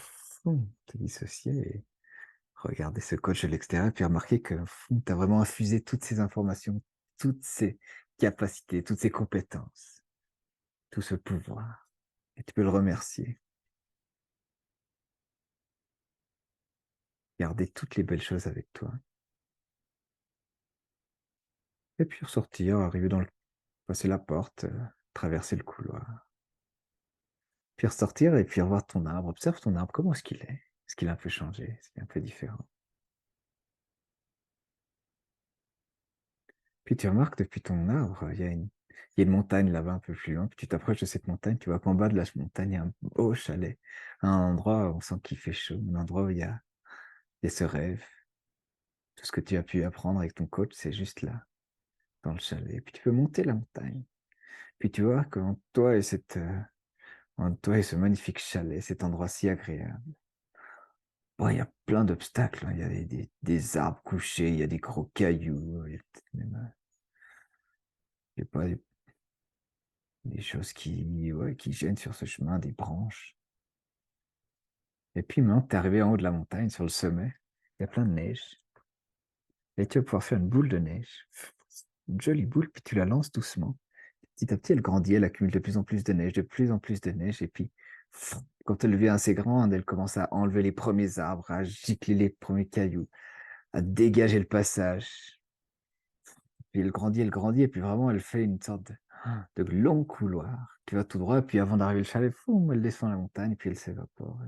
S1: te dissocier et regarder ce coach de l'extérieur, puis remarquer que tu as vraiment infusé toutes ces informations, toutes ces capacités, toutes ces compétences, tout ce pouvoir. Et tu peux le remercier. Garder toutes les belles choses avec toi. Et puis ressortir, arriver passer la porte, traverser le couloir, puis ressortir et puis revoir ton arbre. Observe ton arbre, comment est-ce qu'il est? Est-ce qu'il a un peu changé? Est-ce qu'il est un peu différent? Puis tu remarques depuis ton arbre, il y a une montagne là-bas un peu plus loin. Puis tu t'approches de cette montagne, tu vois qu'en bas de la montagne, il y a un beau chalet. Un endroit où on sent qu'il fait chaud, un endroit où il y a ce rêve. Tout ce que tu as pu apprendre avec ton coach, c'est juste là, dans le chalet. Puis tu peux monter la montagne. Puis tu vois qu'en toi et entre toi et ce magnifique chalet, cet endroit si agréable, bon, il y a plein d'obstacles, hein. Il y a des arbres couchés, il y a des gros cailloux, il y a peut-être même, je sais pas, des choses ouais, qui gênent sur ce chemin, des branches. Et puis maintenant, tu es arrivé en haut de la montagne, sur le sommet, il y a plein de neige. Et tu vas pouvoir faire une boule de neige. Une jolie boule, puis tu la lances doucement. Petit à petit, elle grandit, elle accumule de plus en plus de neige, de plus en plus de neige. Et puis, quand elle devient assez grande, elle commence à enlever les premiers arbres, à gicler les premiers cailloux, à dégager le passage. Puis elle grandit, et puis vraiment, elle fait une sorte de long couloir qui va tout droit. Et puis avant d'arriver au chalet, foum, elle descend la montagne, et puis elle s'évapore.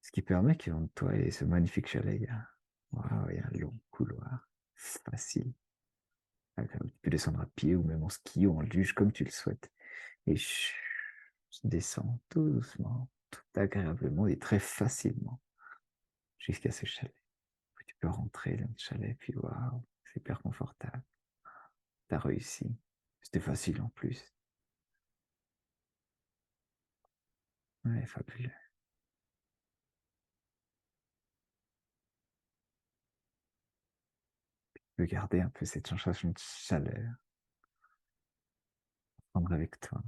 S1: Ce qui permet qu'entre toi et ce magnifique chalet, waouh, il y a un long couloir facile. Tu peux descendre à pied ou même en ski ou en luge comme tu le souhaites. Et chut, descends tout doucement, tout agréablement et très facilement jusqu'à ce chalet. Puis tu peux rentrer dans le chalet, puis waouh, c'est hyper confortable. T'as réussi. C'était facile en plus. Ouais, fabuleux. Tu peux garder un peu cette sensation de chaleur, prendre avec toi,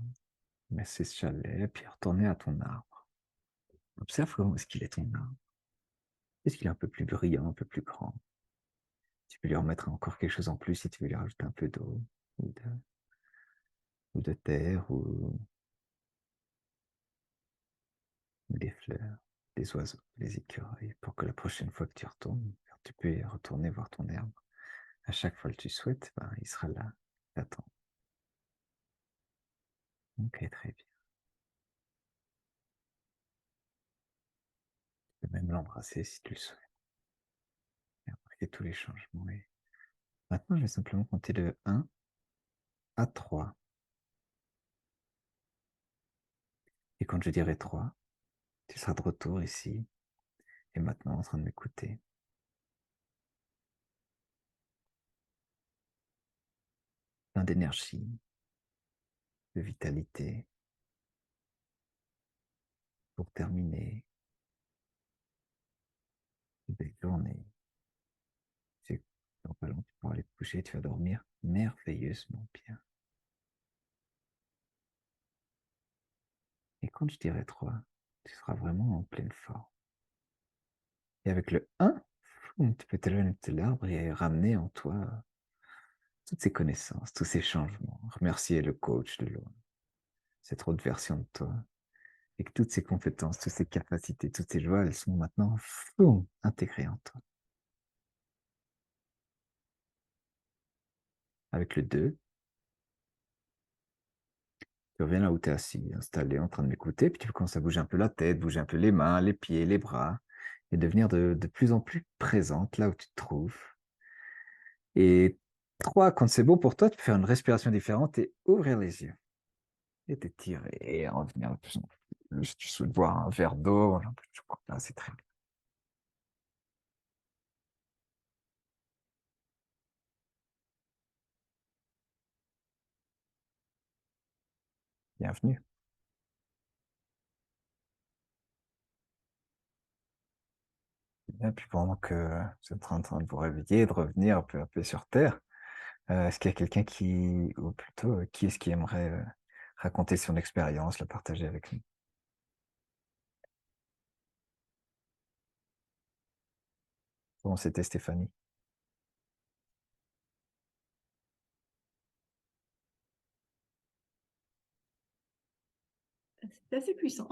S1: mettre ce chalet, puis retourner à ton arbre. Observe comment est-ce qu'il est ton arbre. Est-ce qu'il est un peu plus brillant, un peu plus grand? Tu peux lui remettre encore quelque chose en plus si tu veux lui rajouter un peu d'eau ou de terre ou des fleurs, des oiseaux, des écureuils, pour que la prochaine fois que tu retournes, tu peux y retourner voir ton herbe. À chaque fois que tu souhaites, ben, il sera là, t'attend. Ok, très bien. Tu peux même l'embrasser si tu le souhaites. Et remarquer tous les changements. Et maintenant, je vais simplement compter de 1 à 3. Et quand je dirai 3, tu seras de retour ici et maintenant en train de m'écouter. Plein d'énergie, de vitalité pour terminer une belle journée. C'est dans pas long, tu pourras aller te coucher, tu vas dormir merveilleusement bien. Et quand je dirai 3, tu seras vraiment en pleine forme. Et avec le 1, tu peux t'éloigner de l'arbre et ramener en toi toutes ces connaissances, tous ces changements. Remercier le coach de l'eau, cette autre version de toi. Et que toutes ces compétences, toutes ces capacités, toutes ces joies, elles sont maintenant intégrées en toi. Avec le 2, tu reviens là où tu es assis, installé, en train de m'écouter, puis tu commences à bouger un peu la tête, bouger un peu les mains, les pieds, les bras, et devenir de plus en plus présente là où tu te trouves. Et 3, quand c'est bon pour toi, tu peux faire une respiration différente et ouvrir les yeux. Et t'étirer, et revenir de plus en plus. Si tu souhaites boire un verre d'eau, un peu de chocolat, c'est très bien. Bienvenue. Et puis pendant que vous êtes en train de vous réveiller, de revenir un peu sur Terre, est-ce qu'il y a quelqu'un ou plutôt, qui est-ce qui aimerait raconter son expérience, la partager avec nous? Bon, c'était Stéphanie.
S2: C'est assez puissant.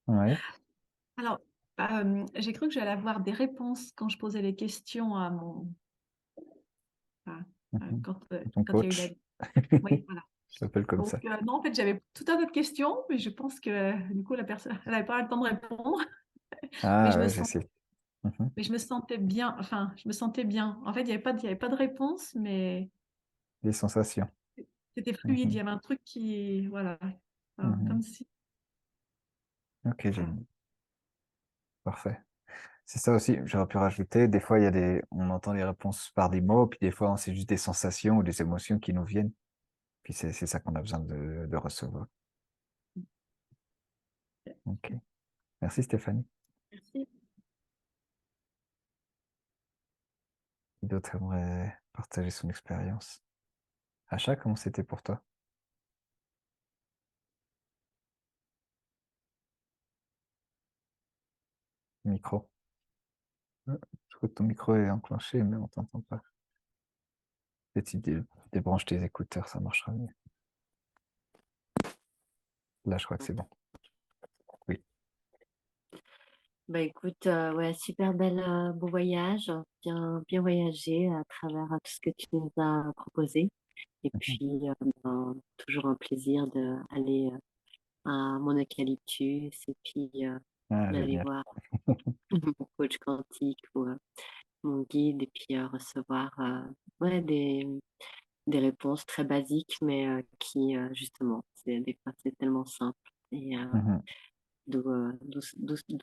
S1: Ouais.
S2: Alors, j'ai cru que j'allais avoir des réponses quand je posais les questions à mon, enfin,
S1: Mhm.
S2: quand
S1: Ton
S2: quand il y a eu
S1: coach.
S2: Oui, voilà.
S1: Je l'appelle comme
S2: Donc,
S1: ça.
S2: non, en fait, j'avais tout un tas de questions, mais je pense que du coup, la personne, elle n'avait pas le temps de répondre. Mais
S1: Ah
S2: je me
S1: ouais,
S2: sens,
S1: j'essaie. Mhm.
S2: mais je me sentais bien. Enfin, je me sentais bien. En fait, il y avait pas de réponse, mais
S1: Des sensations.
S2: c'était fluide. Il y
S1: Mhm.
S2: avait un truc qui, voilà,
S1: Mhm.
S2: comme si.
S1: Ok,
S2: Voilà.
S1: génial. Parfait. C'est ça aussi, j'aurais pu rajouter, des fois, on entend les réponses par des mots, puis des fois, c'est juste des sensations ou des émotions qui nous viennent. Puis c'est ça qu'on a besoin de recevoir. Ok. Merci Stéphanie.
S2: Merci.
S1: Qui d'autre aimerait partager son expérience? Acha, comment c'était pour toi? Micro. Je crois que ton micro est enclenché, mais on t'entend pas. Peut-être si tu débranches tes écouteurs, ça marchera mieux. Là, je crois que c'est bon. Oui.
S3: Bah écoute, ouais, super bel beau voyage, bien voyagé à travers tout ce que tu nous as proposé. Et
S1: Mhm.
S3: puis, toujours un plaisir d'aller à mon eucalyptus et puis
S1: Ah,
S3: d'aller
S1: génial.
S3: voir mon coach quantique ou mon guide et puis recevoir ouais, des réponses très basiques, mais qui, justement, des fois, c'est tellement simple. Et
S1: Mhm.
S3: d'où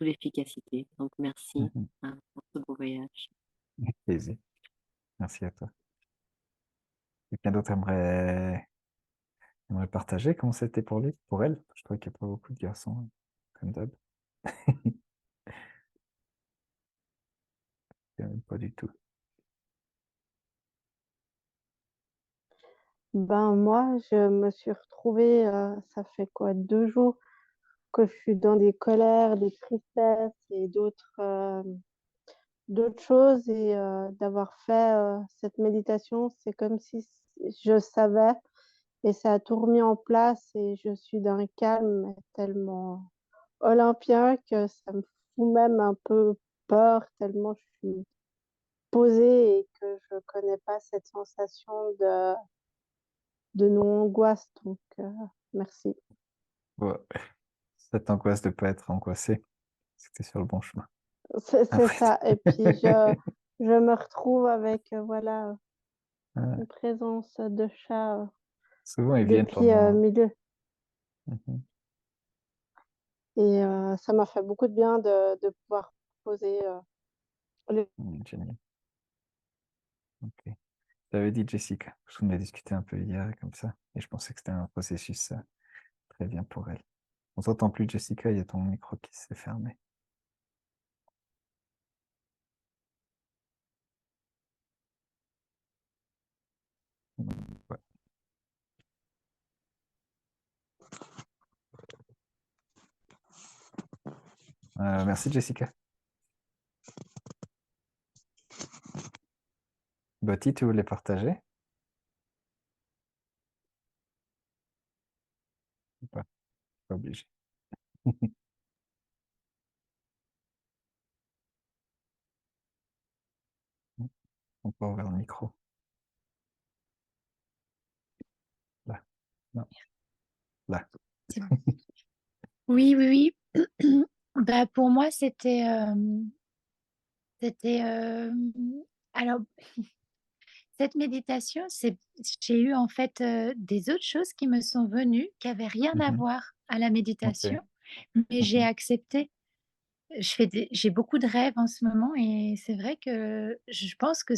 S3: l'efficacité. Donc, merci
S1: Mhm.
S3: pour ce beau voyage.
S1: Plaisir. Merci à toi. Quelqu'un d'autre aimerait partager comment c'était pour lui, pour elle? Je crois qu'il n'y a pas beaucoup de garçons, comme d'hab. Pas du tout.
S4: Ben moi, je me suis retrouvée, ça fait quoi, 2 jours que je suis dans des colères, des tristesses et d'autres choses et d'avoir fait cette méditation, c'est comme si je savais et ça a tout remis en place et je suis d'un calme tellement olympien que ça me fout même un peu peur tellement je suis posée et que je connais pas cette sensation de non-angoisse. Donc, merci.
S1: Ouais. Cette angoisse de ne pas être angoissé, c'était sur le bon chemin.
S4: C'est
S1: Après,
S4: ça. Et puis, je me retrouve avec, voilà,
S1: ouais.
S4: une présence de chat
S1: Souvent, ils viennent
S4: depuis
S1: pendant.
S4: milieu.
S1: Mhm.
S4: Et ça m'a fait beaucoup de bien de pouvoir poser le.
S1: Génial. Ok. J'avais dit Jessica, parce qu'on a discuté un peu hier comme ça, et je pensais que c'était un processus très bien pour elle. On s'entend plus, Jessica, il y a ton micro qui s'est fermé. Ouais. Merci, Jessica. Betty, tu voulais partager? Ou pas obligé. On peut ouvrir le micro. Là. Non. Là.
S5: C'est bon. Oui, oui, oui. Bah, pour moi, c'était, alors, cette méditation, j'ai eu en fait des autres choses qui me sont venues, qui n'avaient rien à
S1: Mhm.
S5: voir à la
S1: Ok.
S5: méditation, mais j'ai
S1: Mhm.
S5: accepté. J'ai beaucoup de rêves en ce moment et c'est vrai que je pense que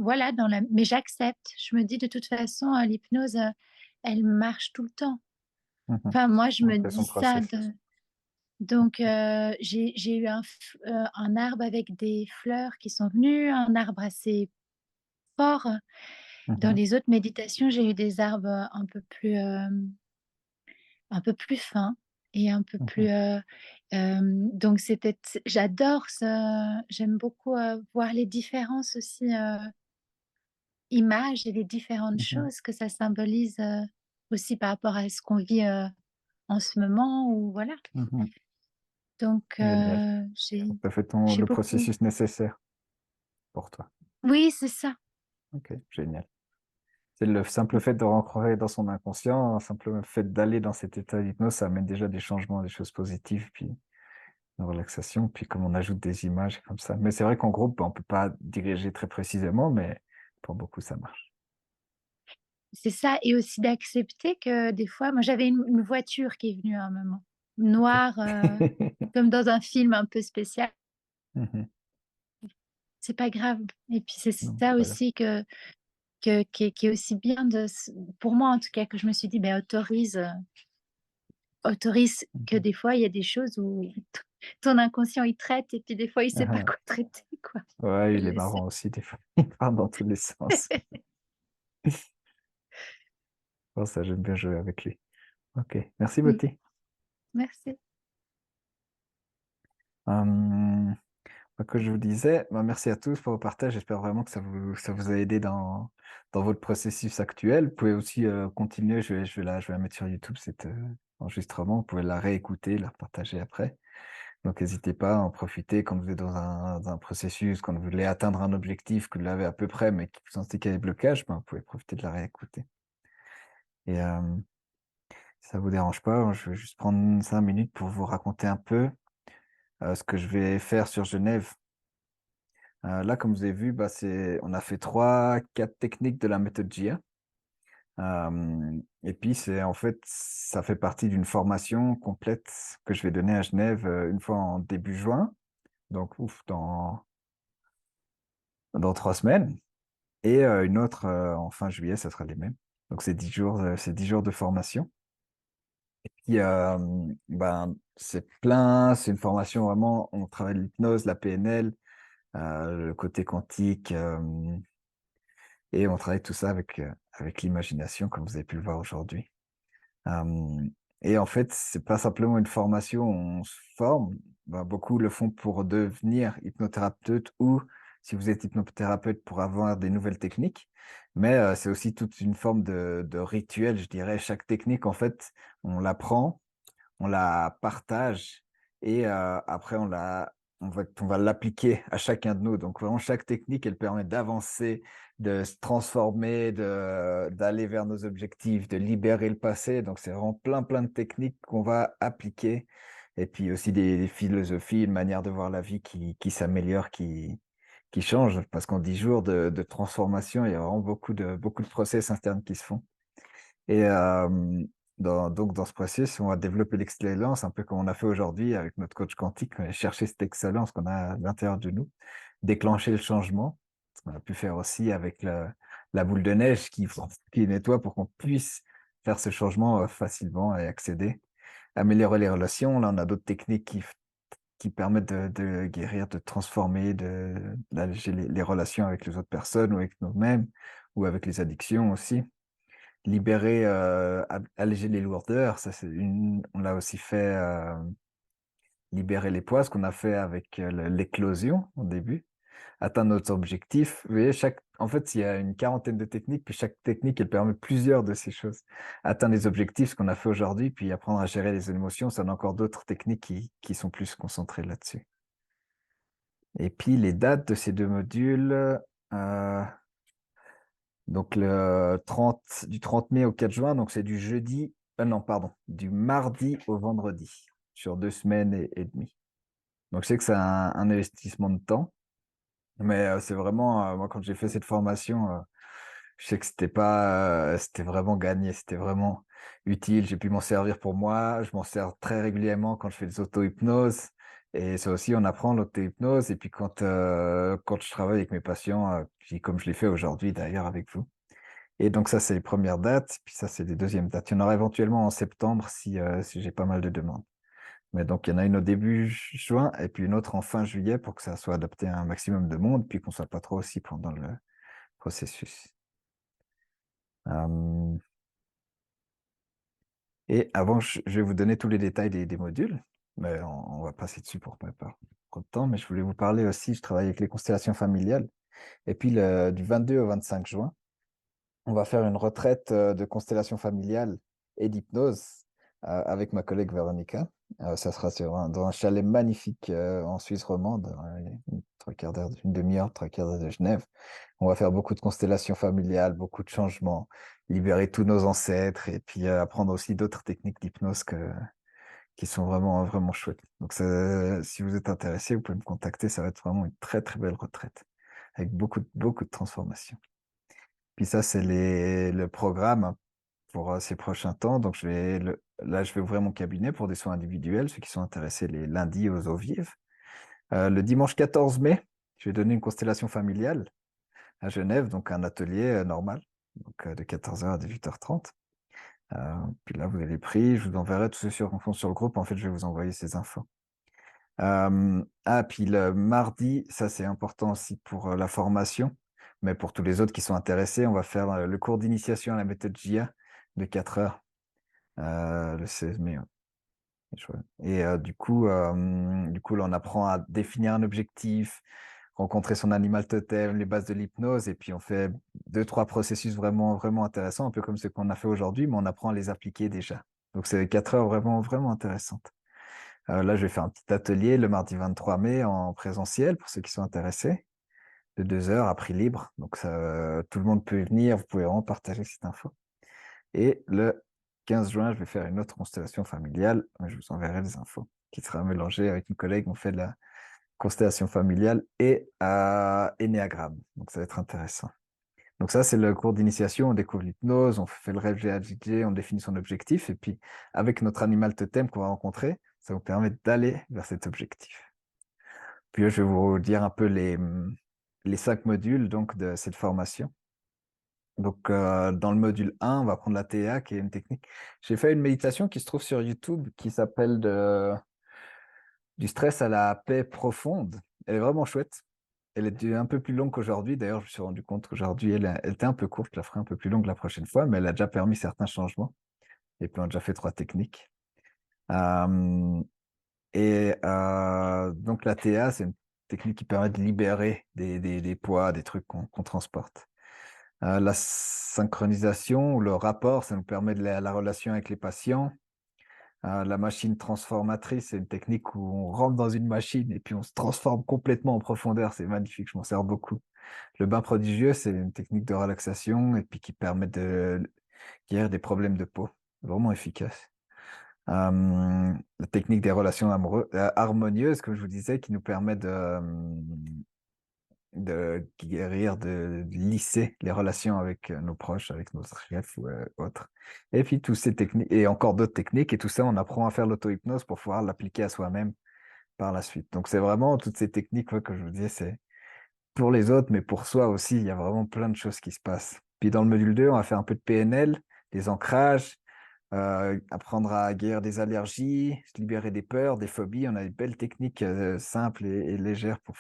S5: voilà, mais j'accepte. Je me dis de toute façon, l'hypnose, elle marche tout le temps.
S1: Mhm.
S5: Enfin, moi, je me
S1: Ok,
S5: dis
S1: son
S5: ça.
S1: process.
S5: Donc, j'ai eu un arbre avec des fleurs qui sont venues, un arbre assez fort. Dans
S1: Mhm.
S5: les autres méditations, j'ai eu des arbres un peu plus fins et un peu plus.
S1: Mhm.
S5: Donc, j'adore ça. J'aime beaucoup voir les différences aussi, images et les différentes
S1: Mhm.
S5: choses que ça symbolise aussi par rapport à ce qu'on vit en ce moment. Ou voilà.
S1: Mhm.
S5: Donc,
S1: Génial. Tu as fait
S5: j'ai
S1: le
S5: beaucoup.
S1: processus nécessaire pour toi.
S5: Oui, c'est ça.
S1: Ok, génial. C'est le simple fait de rentrer dans son inconscient, le simple fait d'aller dans cet état d'hypnose, ça amène déjà des changements, des choses positives, puis une relaxation, puis comme on ajoute des images comme ça. Mais c'est vrai qu'en groupe, on peut pas diriger très précisément, mais pour beaucoup, ça marche.
S5: C'est ça, et aussi d'accepter que des fois, moi j'avais une voiture qui est venue à un moment, noire, comme dans un film un peu spécial.
S1: Mhm.
S5: C'est pas grave. Et puis c'est
S1: Non,
S5: ça
S1: c'est pas grave.
S5: aussi qui est aussi bien pour moi en tout cas, que je me suis dit, ben autorise que
S1: Mhm.
S5: des fois il y a des choses où ton inconscient il traite, et puis des fois il sait pas
S1: Ah,
S5: quoi traiter, quoi.
S1: ouais,
S5: Faut
S1: il
S5: le
S1: est
S5: laisser.
S1: marrant aussi, des fois. Il part dans tous les sens. Bon, ça, j'aime bien jouer avec lui. Ok, merci,
S5: Mm.
S1: Betty.
S5: Merci.
S1: Hum, Comme je vous disais, bah, merci à tous pour vos partages. J'espère vraiment que ça vous a aidé dans votre processus actuel. Vous pouvez aussi continuer. Je vais la mettre sur YouTube, cet enregistrement. Vous pouvez la réécouter, la partager après. Donc, n'hésitez pas à en profiter quand vous êtes dans un processus, quand vous voulez atteindre un objectif, que vous l'avez à peu près, mais que vous sentez qu'il y a des blocages, ben, vous pouvez profiter de la réécouter. Et si ça vous dérange pas, je vais juste prendre 5 minutes pour vous raconter un peu ce que je vais faire sur Genève. Là, comme vous avez vu, bah, on a fait 3, 4 techniques de la méthode JIA. Et puis, en fait, ça fait partie d'une formation complète que je vais donner à Genève une fois en début juin, donc dans 3 semaines, et une autre en fin juillet, ça sera les mêmes. Donc, c'est 10 jours de formation. Puis, c'est une formation vraiment, on travaille l'hypnose, la PNL, le côté quantique. Et on travaille tout ça avec l'imagination, comme vous avez pu le voir aujourd'hui. Euh, et en fait, c'est pas simplement une formation où on se forme. Ben, beaucoup le font pour devenir hypnothérapeute ou, si vous êtes hypnothérapeute, pour avoir des nouvelles techniques. Mais c'est aussi toute une forme de rituel, je dirais. Chaque technique, en fait, on l'apprend, on la partage et après on va l'appliquer à chacun de nous. Donc vraiment chaque technique, elle permet d'avancer, de se transformer, d'aller vers nos objectifs, de libérer le passé. Donc c'est vraiment plein de techniques qu'on va appliquer et puis aussi des philosophies, une manière de voir la vie qui s'améliore, qui change parce qu'en 10 jours de transformation, il y a vraiment beaucoup de process internes qui se font. Et donc, dans ce processus, on va développer l'excellence, un peu comme on a fait aujourd'hui avec notre coach quantique, chercher cette excellence qu'on a à l'intérieur de nous, déclencher le changement, ce qu'on a pu faire aussi avec la boule de neige qui nettoie pour qu'on puisse faire ce changement facilement et accéder, améliorer les relations. Là, on a d'autres techniques qui permettent de guérir, de transformer, d'alléger les relations avec les autres personnes ou avec nous-mêmes ou avec les addictions aussi libérer, alléger les lourdeurs. On l'a aussi fait libérer les poids, ce qu'on a fait avec l'éclosion au début, atteindre notre objectif. Vous voyez, en fait, il y a une quarantaine de techniques, puis chaque technique, elle permet plusieurs de ces choses. Atteindre les objectifs, ce qu'on a fait aujourd'hui, puis apprendre à gérer les émotions, ça en a encore d'autres techniques qui sont plus concentrées là-dessus. Et puis les dates de ces 2 modules, donc du 30 mai au 4 juin, donc c'est du jeudi, non, pardon, du mardi au vendredi, sur 2 semaines et demie. Donc je sais que c'est un investissement de temps, mais c'est vraiment, moi quand j'ai fait cette formation, je sais que c'était vraiment gagné, c'était vraiment utile. J'ai pu m'en servir pour moi, je m'en sers très régulièrement quand je fais des auto-hypnoses. Et ça aussi, on apprend l'auto-hypnose. Et puis quand je travaille avec mes patients, puis comme je l'ai fait aujourd'hui d'ailleurs avec vous. Et donc ça, c'est les premières dates, puis ça, c'est les deuxièmes dates. Il y en aura éventuellement en septembre si j'ai pas mal de demandes. Mais donc, il y en a une au début juin et puis une autre en fin juillet pour que ça soit adapté à un maximum de monde, puis qu'on soit pas trop aussi pendant le processus. Euh, et avant, je vais vous donner tous les détails des modules, mais on va passer dessus pour pas perdre trop de temps. Mais je voulais vous parler aussi, je travaille avec les constellations familiales. Et puis, du 22 au 25 juin, on va faire une retraite de constellation familiale et d'hypnose avec ma collègue Véronica. Ça sera dans un chalet magnifique en Suisse romande, une demi-heure, 3/4 de Genève. On va faire beaucoup de constellations familiales, beaucoup de changements, libérer tous nos ancêtres et puis apprendre aussi d'autres techniques d'hypnose qui sont vraiment, vraiment chouettes. Donc, si vous êtes intéressé, vous pouvez me contacter. Ça va être vraiment une très, très belle retraite avec beaucoup, beaucoup de transformations. Puis ça, c'est le programme pour ces prochains temps. Donc, là, je vais ouvrir mon cabinet pour des soins individuels, ceux qui sont intéressés les lundis aux eaux vives. Le dimanche 14 mai, je vais donner une constellation familiale à Genève, donc un atelier normal, donc de 14h à 18h30. Puis là, vous avez les prix, je vous enverrai tous ceux qui sont sur le groupe. En fait, je vais vous envoyer ces infos. Puis le mardi, ça c'est important aussi pour la formation, mais pour tous les autres qui sont intéressés, on va faire le cours d'initiation à la méthode JIA de 4 heures le 16 mai. Et du coup, là, on apprend à définir un objectif, rencontrer son animal totem, les bases de l'hypnose, et puis on fait 2-3 processus vraiment, vraiment intéressants, un peu comme ce qu'on a fait aujourd'hui, mais on apprend à les appliquer déjà. Donc, c'est 4 heures vraiment, vraiment intéressantes. Là, je vais faire un petit atelier le mardi 23 mai en présentiel pour ceux qui sont intéressés, de 2 heures à prix libre. Donc, tout le monde peut y venir, vous pouvez vraiment partager cette info. Et le 15 juin, je vais faire une autre constellation familiale. Je vous enverrai les infos, qui sera mélangée avec une collègue. On fait de la constellation familiale et énéagramme. Donc, ça va être intéressant. Donc ça, c'est le cours d'initiation. On découvre l'hypnose, on fait le rêve GAJJ, on définit son objectif. Et puis, avec notre animal totem qu'on va rencontrer, ça vous permet d'aller vers cet objectif. Puis, je vais vous dire un peu les 5 modules donc, de cette formation. Donc, dans le module 1, on va prendre la TEA, qui est une technique. J'ai fait une méditation qui se trouve sur YouTube, qui s'appelle du stress à la paix profonde. Elle est vraiment chouette. Elle est un peu plus longue qu'aujourd'hui. D'ailleurs, je me suis rendu compte qu'aujourd'hui, elle était un peu courte. Je la ferai un peu plus longue la prochaine fois, mais elle a déjà permis certains changements. Et puis, on a déjà fait 3 techniques. Donc, la TEA, c'est une technique qui permet de libérer des poids, des trucs qu'on transporte. La synchronisation ou le rapport, ça nous permet de la relation avec les patients. La machine transformatrice, c'est une technique où on rentre dans une machine et puis on se transforme complètement en profondeur. C'est magnifique, je m'en sers beaucoup. Le bain prodigieux, c'est une technique de relaxation et puis qui permet de guérir des problèmes de peau. Vraiment efficace. La technique des relations harmonieuses, comme je vous disais, qui nous permet de guérir, de lisser les relations avec nos proches, avec nos chefs ou autres. Et puis, toutes ces techniques, et encore d'autres techniques, et tout ça, on apprend à faire l'auto-hypnose pour pouvoir l'appliquer à soi-même par la suite. Donc, c'est vraiment toutes ces techniques que je vous disais, c'est pour les autres, mais pour soi aussi, il y a vraiment plein de choses qui se passent. Puis, dans le module 2, on va faire un peu de PNL, des ancrages, apprendre à guérir des allergies, se libérer des peurs, des phobies. On a des belles techniques simples et légères pour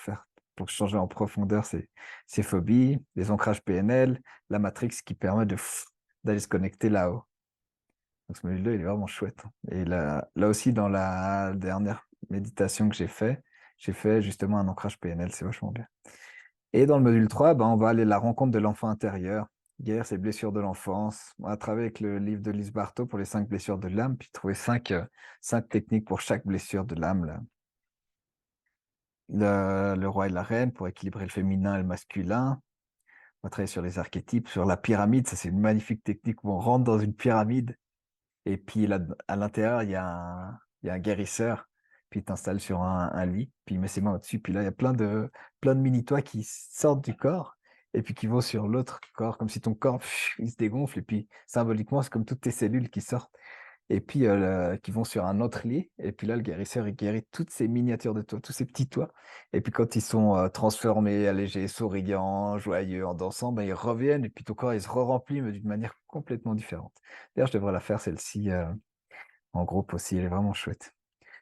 S1: changer en profondeur ces phobies, les ancrages PNL, la matrix qui permet d'aller se connecter là-haut. Donc ce module-là, il est vraiment chouette. Et là aussi, dans la dernière méditation que j'ai fait justement un ancrage PNL, c'est vachement bien. Et dans le module 3, on va aller à la rencontre de l'enfant intérieur, guérir ses blessures de l'enfance. On a travaillé avec le livre de Lise Barteau pour les 5 blessures de l'âme, puis trouver 5 techniques pour chaque blessure de l'âme. Le roi et la reine pour équilibrer le féminin et le masculin. On va travailler sur les archétypes, sur la pyramide. Ça, c'est une magnifique technique où on rentre dans une pyramide. Et puis là, à l'intérieur, il y a un guérisseur. Puis il t'installe sur un lit, puis il met ses mains au-dessus. Puis là, il y a plein de mini-toits qui sortent du corps et puis qui vont sur l'autre corps, comme si ton corps, il se dégonfle. Et puis symboliquement, c'est comme toutes tes cellules qui sortent et puis qui vont sur un autre lit. Et puis là, le guérisseur, il guérit toutes ces miniatures de toi, tous ces petits toits. Et puis quand ils sont transformés, allégés, souriants, joyeux, en dansant, ils reviennent. Et puis ton corps, il se re-remplit, mais d'une manière complètement différente. D'ailleurs, je devrais la faire, celle-ci, en groupe aussi. Elle est vraiment chouette.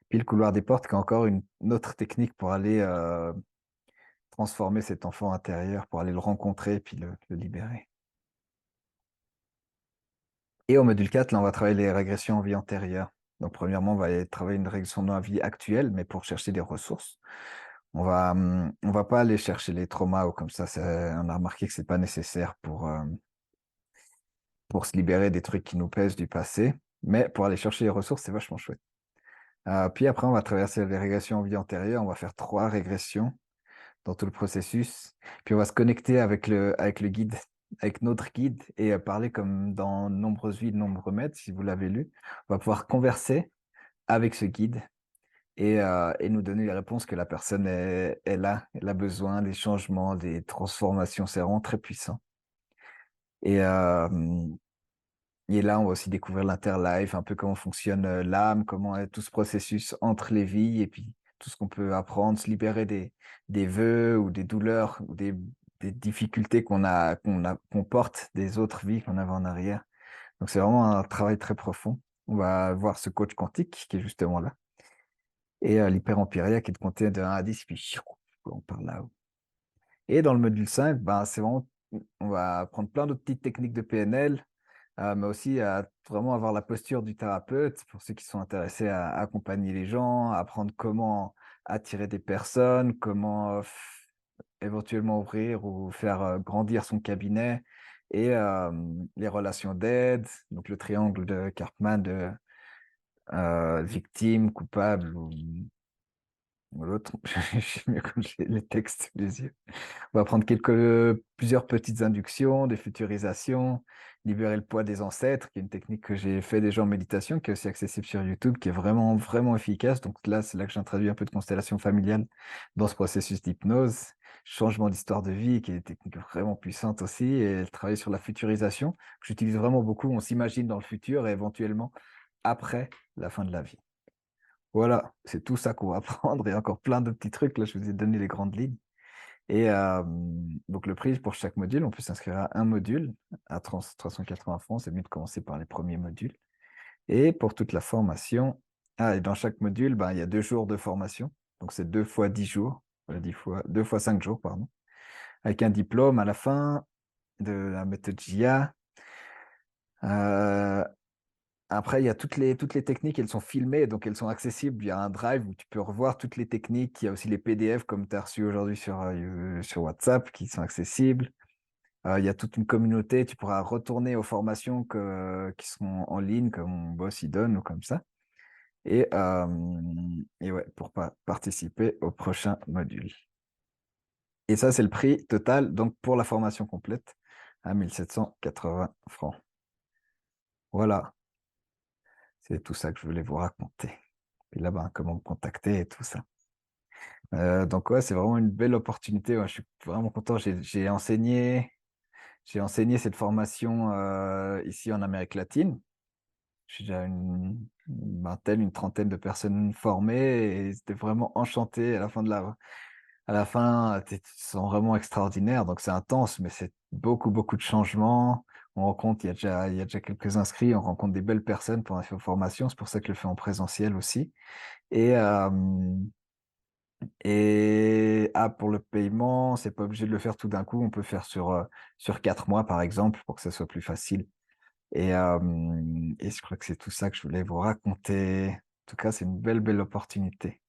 S1: Puis le couloir des portes, qui est encore une autre technique pour aller transformer cet enfant intérieur, pour aller le rencontrer et puis le libérer. Et au module 4, là, on va travailler les régressions en vie antérieure. Donc, premièrement, on va aller travailler une régression dans la vie actuelle, mais pour chercher des ressources. On va pas aller chercher les traumas ou comme ça. On a remarqué que c'est pas nécessaire pour se libérer des trucs qui nous pèsent du passé. Mais pour aller chercher les ressources, c'est vachement chouette. Puis après, on va traverser les régressions en vie antérieure. On va faire 3 régressions dans tout le processus. Puis on va se connecter avec le guide, avec notre guide et parler comme dans Nombreuses vies de nombreux maîtres, si vous l'avez lu. On va pouvoir converser avec ce guide et nous donner les réponses que la personne elle a besoin, des changements, des transformations. C'est vraiment très puissant. Et, et là, on va aussi découvrir l'interlife, un peu comment fonctionne l'âme, comment est tout ce processus entre les vies, et puis tout ce qu'on peut apprendre, se libérer des vœux ou des douleurs ou des difficultés qu'on porte des autres vies qu'on avait en arrière. Donc, c'est vraiment un travail très profond. On va voir ce coach quantique qui est justement là. Et l'hyper-empyria qui est de compter de 1 à 10, puis on part là-haut. Et dans le module 5, ben, c'est vraiment, on va apprendre plein d'autres petites techniques de PNL, mais aussi à vraiment avoir la posture du thérapeute pour ceux qui sont intéressés à accompagner les gens, à apprendre comment attirer des personnes, comment éventuellement ouvrir ou faire grandir son cabinet et les relations d'aide, donc le triangle de Karpman de victime, coupable ou l'autre. Je sais mieux quand j'ai les textes sous les yeux. On va prendre plusieurs petites inductions, des futurisations, libérer le poids des ancêtres, qui est une technique que j'ai fait déjà en méditation, qui est aussi accessible sur YouTube, qui est vraiment, vraiment efficace. Donc là, c'est là que j'introduis un peu de constellation familiale dans ce processus d'hypnose. Changement d'histoire de vie, qui est une technique vraiment puissante aussi, et travailler sur la futurisation, que j'utilise vraiment beaucoup. On s'imagine dans le futur et éventuellement après la fin de la vie. Voilà, c'est tout ça qu'on va apprendre et encore plein de petits trucs. Là, je vous ai donné les grandes lignes. Et donc, le prix pour chaque module, on peut s'inscrire à un module à 380 francs. C'est mieux de commencer par les premiers modules. Et pour toute la formation, et dans chaque module, ben, il y a 2 jours de formation. Donc, c'est 2 fois 10 jours, 2 fois 5 jours, pardon, avec un diplôme à la fin de la méthode JIA. Après, il y a toutes les techniques, elles sont filmées, donc elles sont accessibles. Il y a un drive où tu peux revoir toutes les techniques. Il y a aussi les PDF, comme tu as reçu aujourd'hui sur WhatsApp, qui sont accessibles. Il y a toute une communauté. Tu pourras retourner aux formations qui sont en ligne, comme mon boss y donne ou comme ça. Et ouais, pour participer au prochain module. Et ça, c'est le prix total, donc pour la formation complète, à 1780 francs. Voilà. C'est tout ça que je voulais vous raconter. Et là, ben, comment me contacter et tout ça. Donc ouais, c'est vraiment une belle opportunité. Ouais, je suis vraiment content. J'ai enseigné cette formation ici en Amérique latine. J'ai déjà une vingtaine, une trentaine de personnes formées et c'était vraiment enchanté à la fin à la fin, ils sont vraiment extraordinaires. Donc c'est intense, mais c'est beaucoup, beaucoup de changements. On rencontre, il y a déjà quelques inscrits, on rencontre des belles personnes pour la formation. C'est pour ça que je le fais en présentiel aussi. Et, pour le paiement, c'est pas obligé de le faire tout d'un coup. On peut faire sur 4 mois, par exemple, pour que ce soit plus facile. Et je crois que c'est tout ça que je voulais vous raconter. En tout cas, c'est une belle, belle opportunité.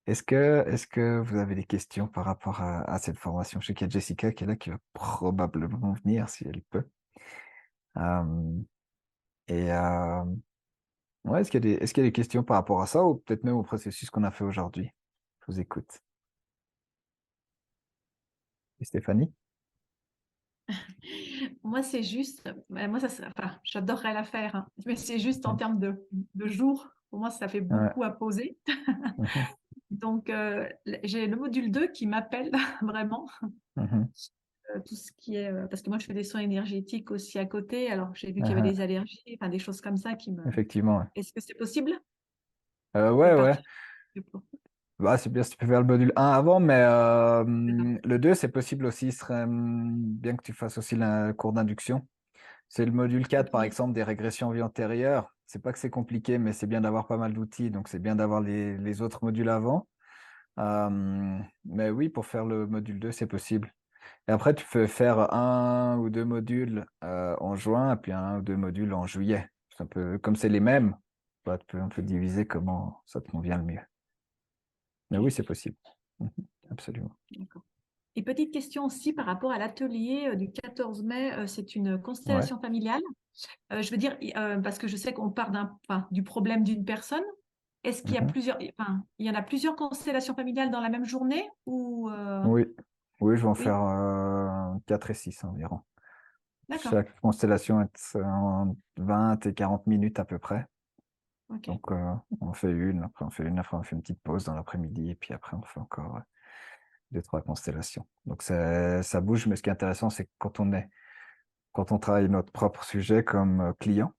S1: Est-ce que vous avez des questions par rapport à cette formation? Je sais qu'il y a Jessica qui est là, qui va probablement venir si elle peut. Euh, et ouais, est-ce qu'il y a des questions par rapport à ça ou peut-être même au processus qu'on a fait aujourd'hui? Je vous écoute. Et Stéphanie?
S2: Moi, c'est juste, moi, enfin, j'adorerais la faire, hein, mais c'est juste en
S1: Mhm.
S2: termes de jours. Pour moi, ça fait
S1: Ouais.
S2: beaucoup à poser.
S1: Mhm.
S2: Donc, j'ai le module 2 qui m'appelle vraiment.
S1: Mhm.
S2: Tout ce qui est, parce que moi, je fais des soins énergétiques aussi à côté. Alors, j'ai vu qu'il y avait
S1: Mhm.
S2: des allergies, enfin, des choses comme ça qui me.
S1: Effectivement. Ouais,
S2: Est-ce que c'est possible de
S1: ouais. Ouais.
S2: partir?
S1: Bah, c'est bien si tu peux faire le module 1 avant, mais
S2: C'est ça.
S1: le 2, c'est possible aussi. Ce serait bien que tu fasses aussi le cours d'induction. C'est le module 4, par
S2: Ok.
S1: exemple, des régressions en vie antérieure. C'est pas que c'est compliqué, mais c'est bien d'avoir pas mal d'outils. Donc, c'est bien d'avoir les autres modules avant. Mais oui, pour faire le module 2, c'est possible. Et après, tu peux faire 1 ou 2 modules en juin, et puis 1 ou 2 modules en juillet. C'est un peu, comme c'est les mêmes, bah, tu peux un peu diviser comment ça te convient le mieux. Mais oui, c'est possible. Mhm. Absolument.
S2: D'accord. Et petite question aussi par rapport à l'atelier du 14 mai, c'est une
S1: Ouais.
S2: constellation familiale. Je veux dire, parce que je sais qu'on part du problème d'une personne. Est-ce qu'il y a
S1: Mhm.
S2: plusieurs, enfin, il y en a plusieurs constellations familiales dans la même journée ou
S1: Oui. Oui, je vais en
S2: oui,
S1: faire 4 et 6 environ.
S2: d'accord,
S1: Chaque constellation est en 20 et 40 minutes à peu près.
S2: ok.
S1: Donc, on fait une, après on fait une, après on fait une petite pause dans l'après-midi, et puis après on fait encore 2, 3 constellations. Donc, ça bouge, mais ce qui est intéressant, c'est que quand on travaille notre propre sujet comme client,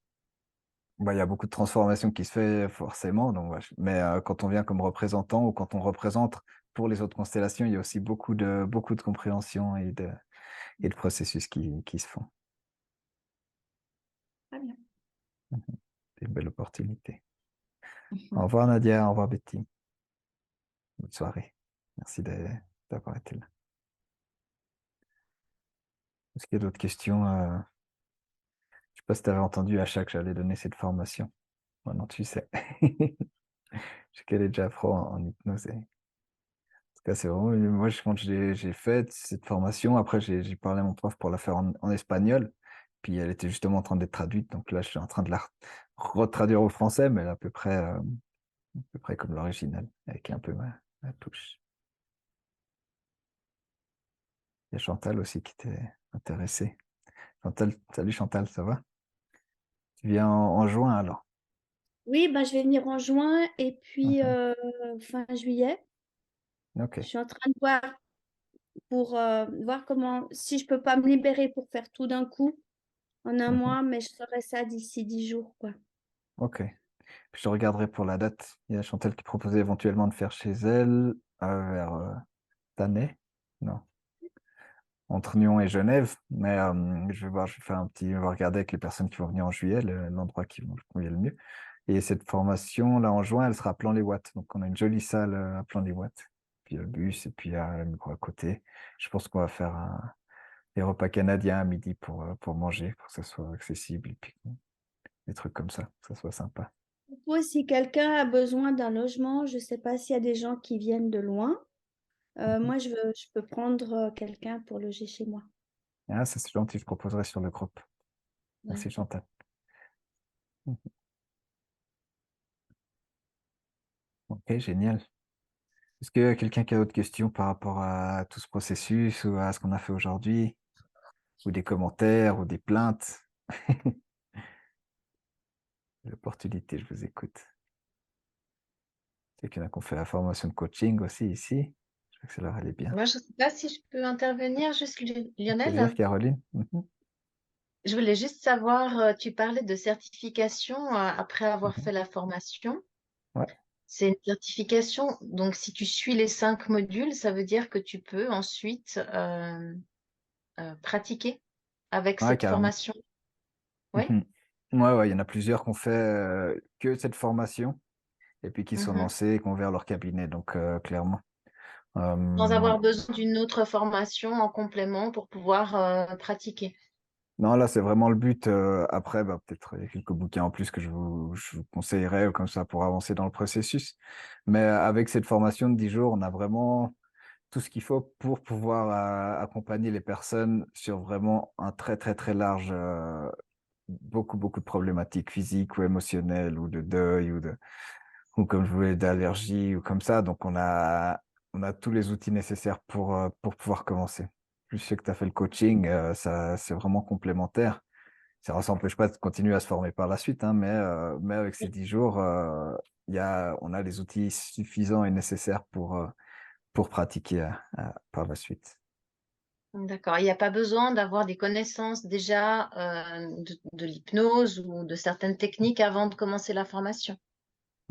S1: bah, il y a beaucoup de transformations qui se fait forcément. Donc, mais quand on vient comme représentant ou quand on représente pour les autres constellations, il y a aussi beaucoup de compréhension et de processus qui se font.
S2: Très bien.
S1: C'est une belle opportunité. Au revoir Nadia, au revoir Betty. Bonne soirée. Merci d'avoir été là. Est-ce qu'il y a d'autres questions? Je sais pas si tu avais entendu à chaque j'allais donner cette formation. Maintenant, tu sais. Je sais qu'elle est déjà pro en hypnose. En tout cas, c'est vraiment, moi, quand j'ai fait cette formation, après, j'ai parlé à mon prof pour la faire en espagnol. Puis elle était justement en train d'être traduite. Donc là, je suis en train de la retraduire au français, mais à peu près comme l'original, avec un peu ma touche. Il y a Chantal aussi qui était intéressée. Chantal, salut Chantal, ça va? Tu viens en juin alors?
S6: Oui, bah, je vais venir en juin et puis
S1: Mhm.
S6: fin juillet.
S1: Ok.
S6: Je suis en train de voir pour voir comment, si je peux pas me libérer pour faire tout d'un coup en un
S1: Mhm.
S6: mois, mais je ferai ça d'ici 10 jours, quoi.
S1: Ok. Puis je regarderai pour la date. Il y a Chantal qui proposait éventuellement de faire chez elle vers Tannay. Non, entre Nyon et Genève. Mais je vais voir, je vais faire je vais regarder avec les personnes qui vont venir en juillet, l'endroit qui me convient le mieux. Et cette formation, là, en juin, elle sera à Plan-les-Ouates. Donc, on a une jolie salle à Plan-les-Ouates. Puis il y a le bus et puis il y a le micro à côté. Je pense qu'on va faire des repas canadiens à midi pour manger, pour que ça soit accessible et puis des trucs comme ça, que ça soit sympa.
S6: Ou si quelqu'un a besoin d'un logement, je sais pas s'il y a des gens qui viennent de loin.
S1: Mhm.
S6: Moi, je peux prendre quelqu'un pour loger chez moi.
S1: Ah, ça c'est gentil, je proposerai sur le groupe.
S6: Ouais.
S1: Merci Chantal. Mhm. Ok, génial. Est-ce qu'il y a quelqu'un qui a d'autres questions par rapport à tout ce processus ou à ce qu'on a fait aujourd'hui, ou des commentaires ou des plaintes? L'opportunité, je vous écoute. C'est qu'il y en a qui ont fait la formation de coaching aussi ici. Je crois que ça leur allait bien.
S7: Moi, je ne sais pas si je peux intervenir, juste
S1: Plaisir,
S7: Lionel.
S1: Caroline. Mhm.
S7: Je voulais juste savoir, tu parlais de certification après avoir
S1: Mhm.
S7: fait la formation.
S1: Ouais.
S7: C'est une certification, donc si tu suis les 5 modules, ça veut dire que tu peux ensuite pratiquer avec
S1: Ouais,
S7: cette
S1: carrément.
S7: formation. Oui?
S1: Mhm. Ouais, ouais, il y en a plusieurs qui ont fait que cette formation et puis qui sont
S7: Mhm.
S1: lancés et qui ont ouvert leur cabinet, donc clairement.
S7: Sans
S1: Euh,
S7: avoir besoin d'une autre formation en complément pour pouvoir pratiquer.
S1: non, là, c'est vraiment le but. Après, bah, peut-être il y a quelques bouquins en plus que je vous conseillerais comme ça pour avancer dans le processus. Mais avec cette formation de 10 jours, on a vraiment tout ce qu'il faut pour pouvoir accompagner les personnes sur vraiment un très, très, très large, beaucoup de problématiques physiques ou émotionnelles ou de deuil ou comme je voulais, d'allergie ou comme ça. Donc, on a tous les outils nécessaires pour pouvoir commencer. Je sais que tu as fait le coaching, ça, c'est vraiment complémentaire. Ça s'empêche pas de continuer à se former par la suite, hein, mais avec ces 10 jours, on a les outils suffisants et nécessaires pour pratiquer par la suite.
S7: D'accord. Il n'y a pas besoin d'avoir des connaissances déjà de l'hypnose ou de certaines techniques avant de commencer la formation.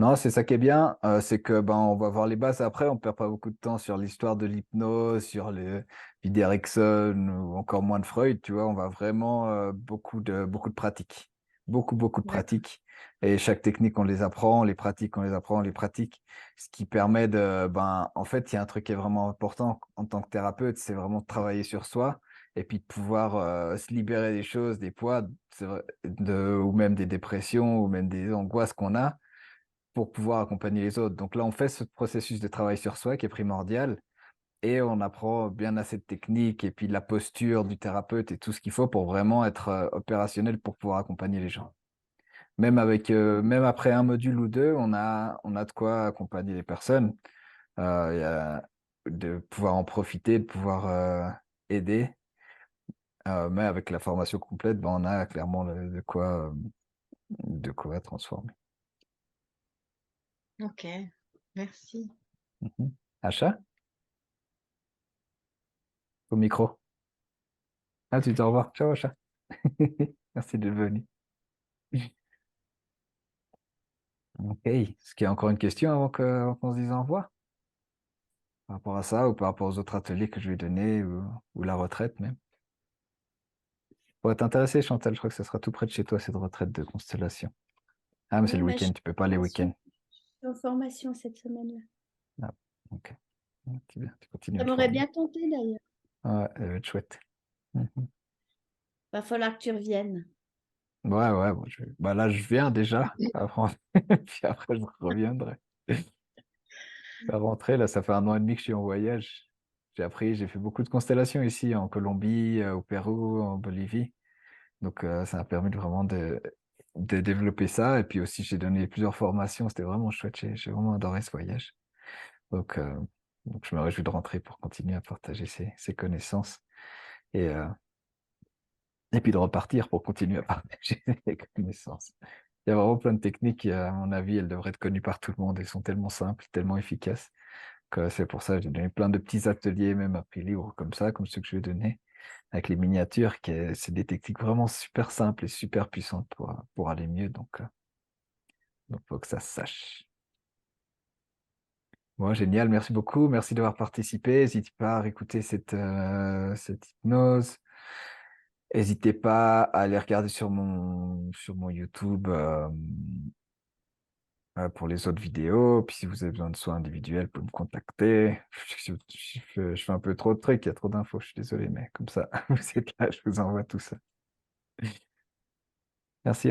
S1: Non, c'est ça qui est bien, c'est que ben on va voir les bases après, on perd pas beaucoup de temps sur l'histoire de l'hypnose, sur les vies d'Erikson ou encore moins de Freud, tu vois, on va vraiment beaucoup de pratiques, beaucoup de
S7: D'accord.
S1: pratiques, et chaque technique on les apprend, on les pratique, on les apprend, on les pratique, ce qui permet en fait, il y a un truc qui est vraiment important en tant que thérapeute, c'est vraiment de travailler sur soi et puis de pouvoir se libérer des choses, des poids, c'est vrai, ou même des dépressions ou même des angoisses qu'on a pour pouvoir accompagner les autres. Donc là, on fait ce processus de travail sur soi qui est primordial. et on apprend bien assez de techniques et puis la posture du thérapeute et tout ce qu'il faut pour vraiment être opérationnel pour pouvoir accompagner les gens. Même après un module ou deux, on a de quoi accompagner les personnes. Il y a de pouvoir en profiter, de pouvoir aider. Mais avec la formation complète, ben, on a clairement de quoi transformer.
S7: Ok, merci.
S1: Mhm. Acha, au micro. Ah, tu t'en vas. Ciao, Acha. Merci d'être venu. Ok. Est-ce qu'il y a encore une question avant qu'on se dise au revoir? Par rapport à ça ou par rapport aux autres ateliers que je vais donner ou la retraite même? Pourrait t'intéresser, Chantal, je crois que ce sera tout près de chez toi, cette retraite de constellation. Ah, mais c'est
S6: Oui,
S1: le
S6: mais
S1: week-end, tu peux pas aller week-end.
S6: je suis en formation cette semaine-là.
S1: Ah, ok. C'est bien, tu continues
S6: Ça
S1: à te
S6: m'aurait
S1: former.
S6: bien tenté d'ailleurs.
S1: Ouais, ça va être chouette. Mhm.
S6: Va falloir que tu reviennes.
S1: Ouais, ouais, bon, bah là, je viens déjà. Après, puis après, je reviendrai. La rentrée, là, ça fait 1 an et demi que je suis en voyage. J'ai fait beaucoup de constellations ici, en Colombie, au Pérou, en Bolivie. Donc, ça a permis de développer ça. Et puis aussi, j'ai donné plusieurs formations. C'était vraiment chouette. J'ai vraiment adoré ce voyage. Donc, euh, donc, je me réjouis de rentrer pour continuer à partager ces connaissances. Et, euh, et puis de repartir pour continuer à partager les connaissances. Il y a vraiment plein de techniques qui, à mon avis, elles devraient être connues par tout le monde. Elles sont tellement simples, tellement efficaces, que c'est pour ça que j'ai donné plein de petits ateliers, même à prix libre, comme ça, comme ceux que je vais donner, avec les miniatures, c'est des techniques vraiment super simples et super puissantes pour aller mieux. Donc, faut que ça se sache. Bon, génial, merci beaucoup. Merci d'avoir participé. N'hésitez pas à réécouter cette hypnose. N'hésitez pas à aller regarder sur mon YouTube pour les autres vidéos. Puis si vous avez besoin de soins individuels, vous pouvez me contacter. Je fais un peu trop de trucs, il y a trop d'infos, je suis désolé, mais comme ça, vous êtes là, je vous envoie tout ça. Merci.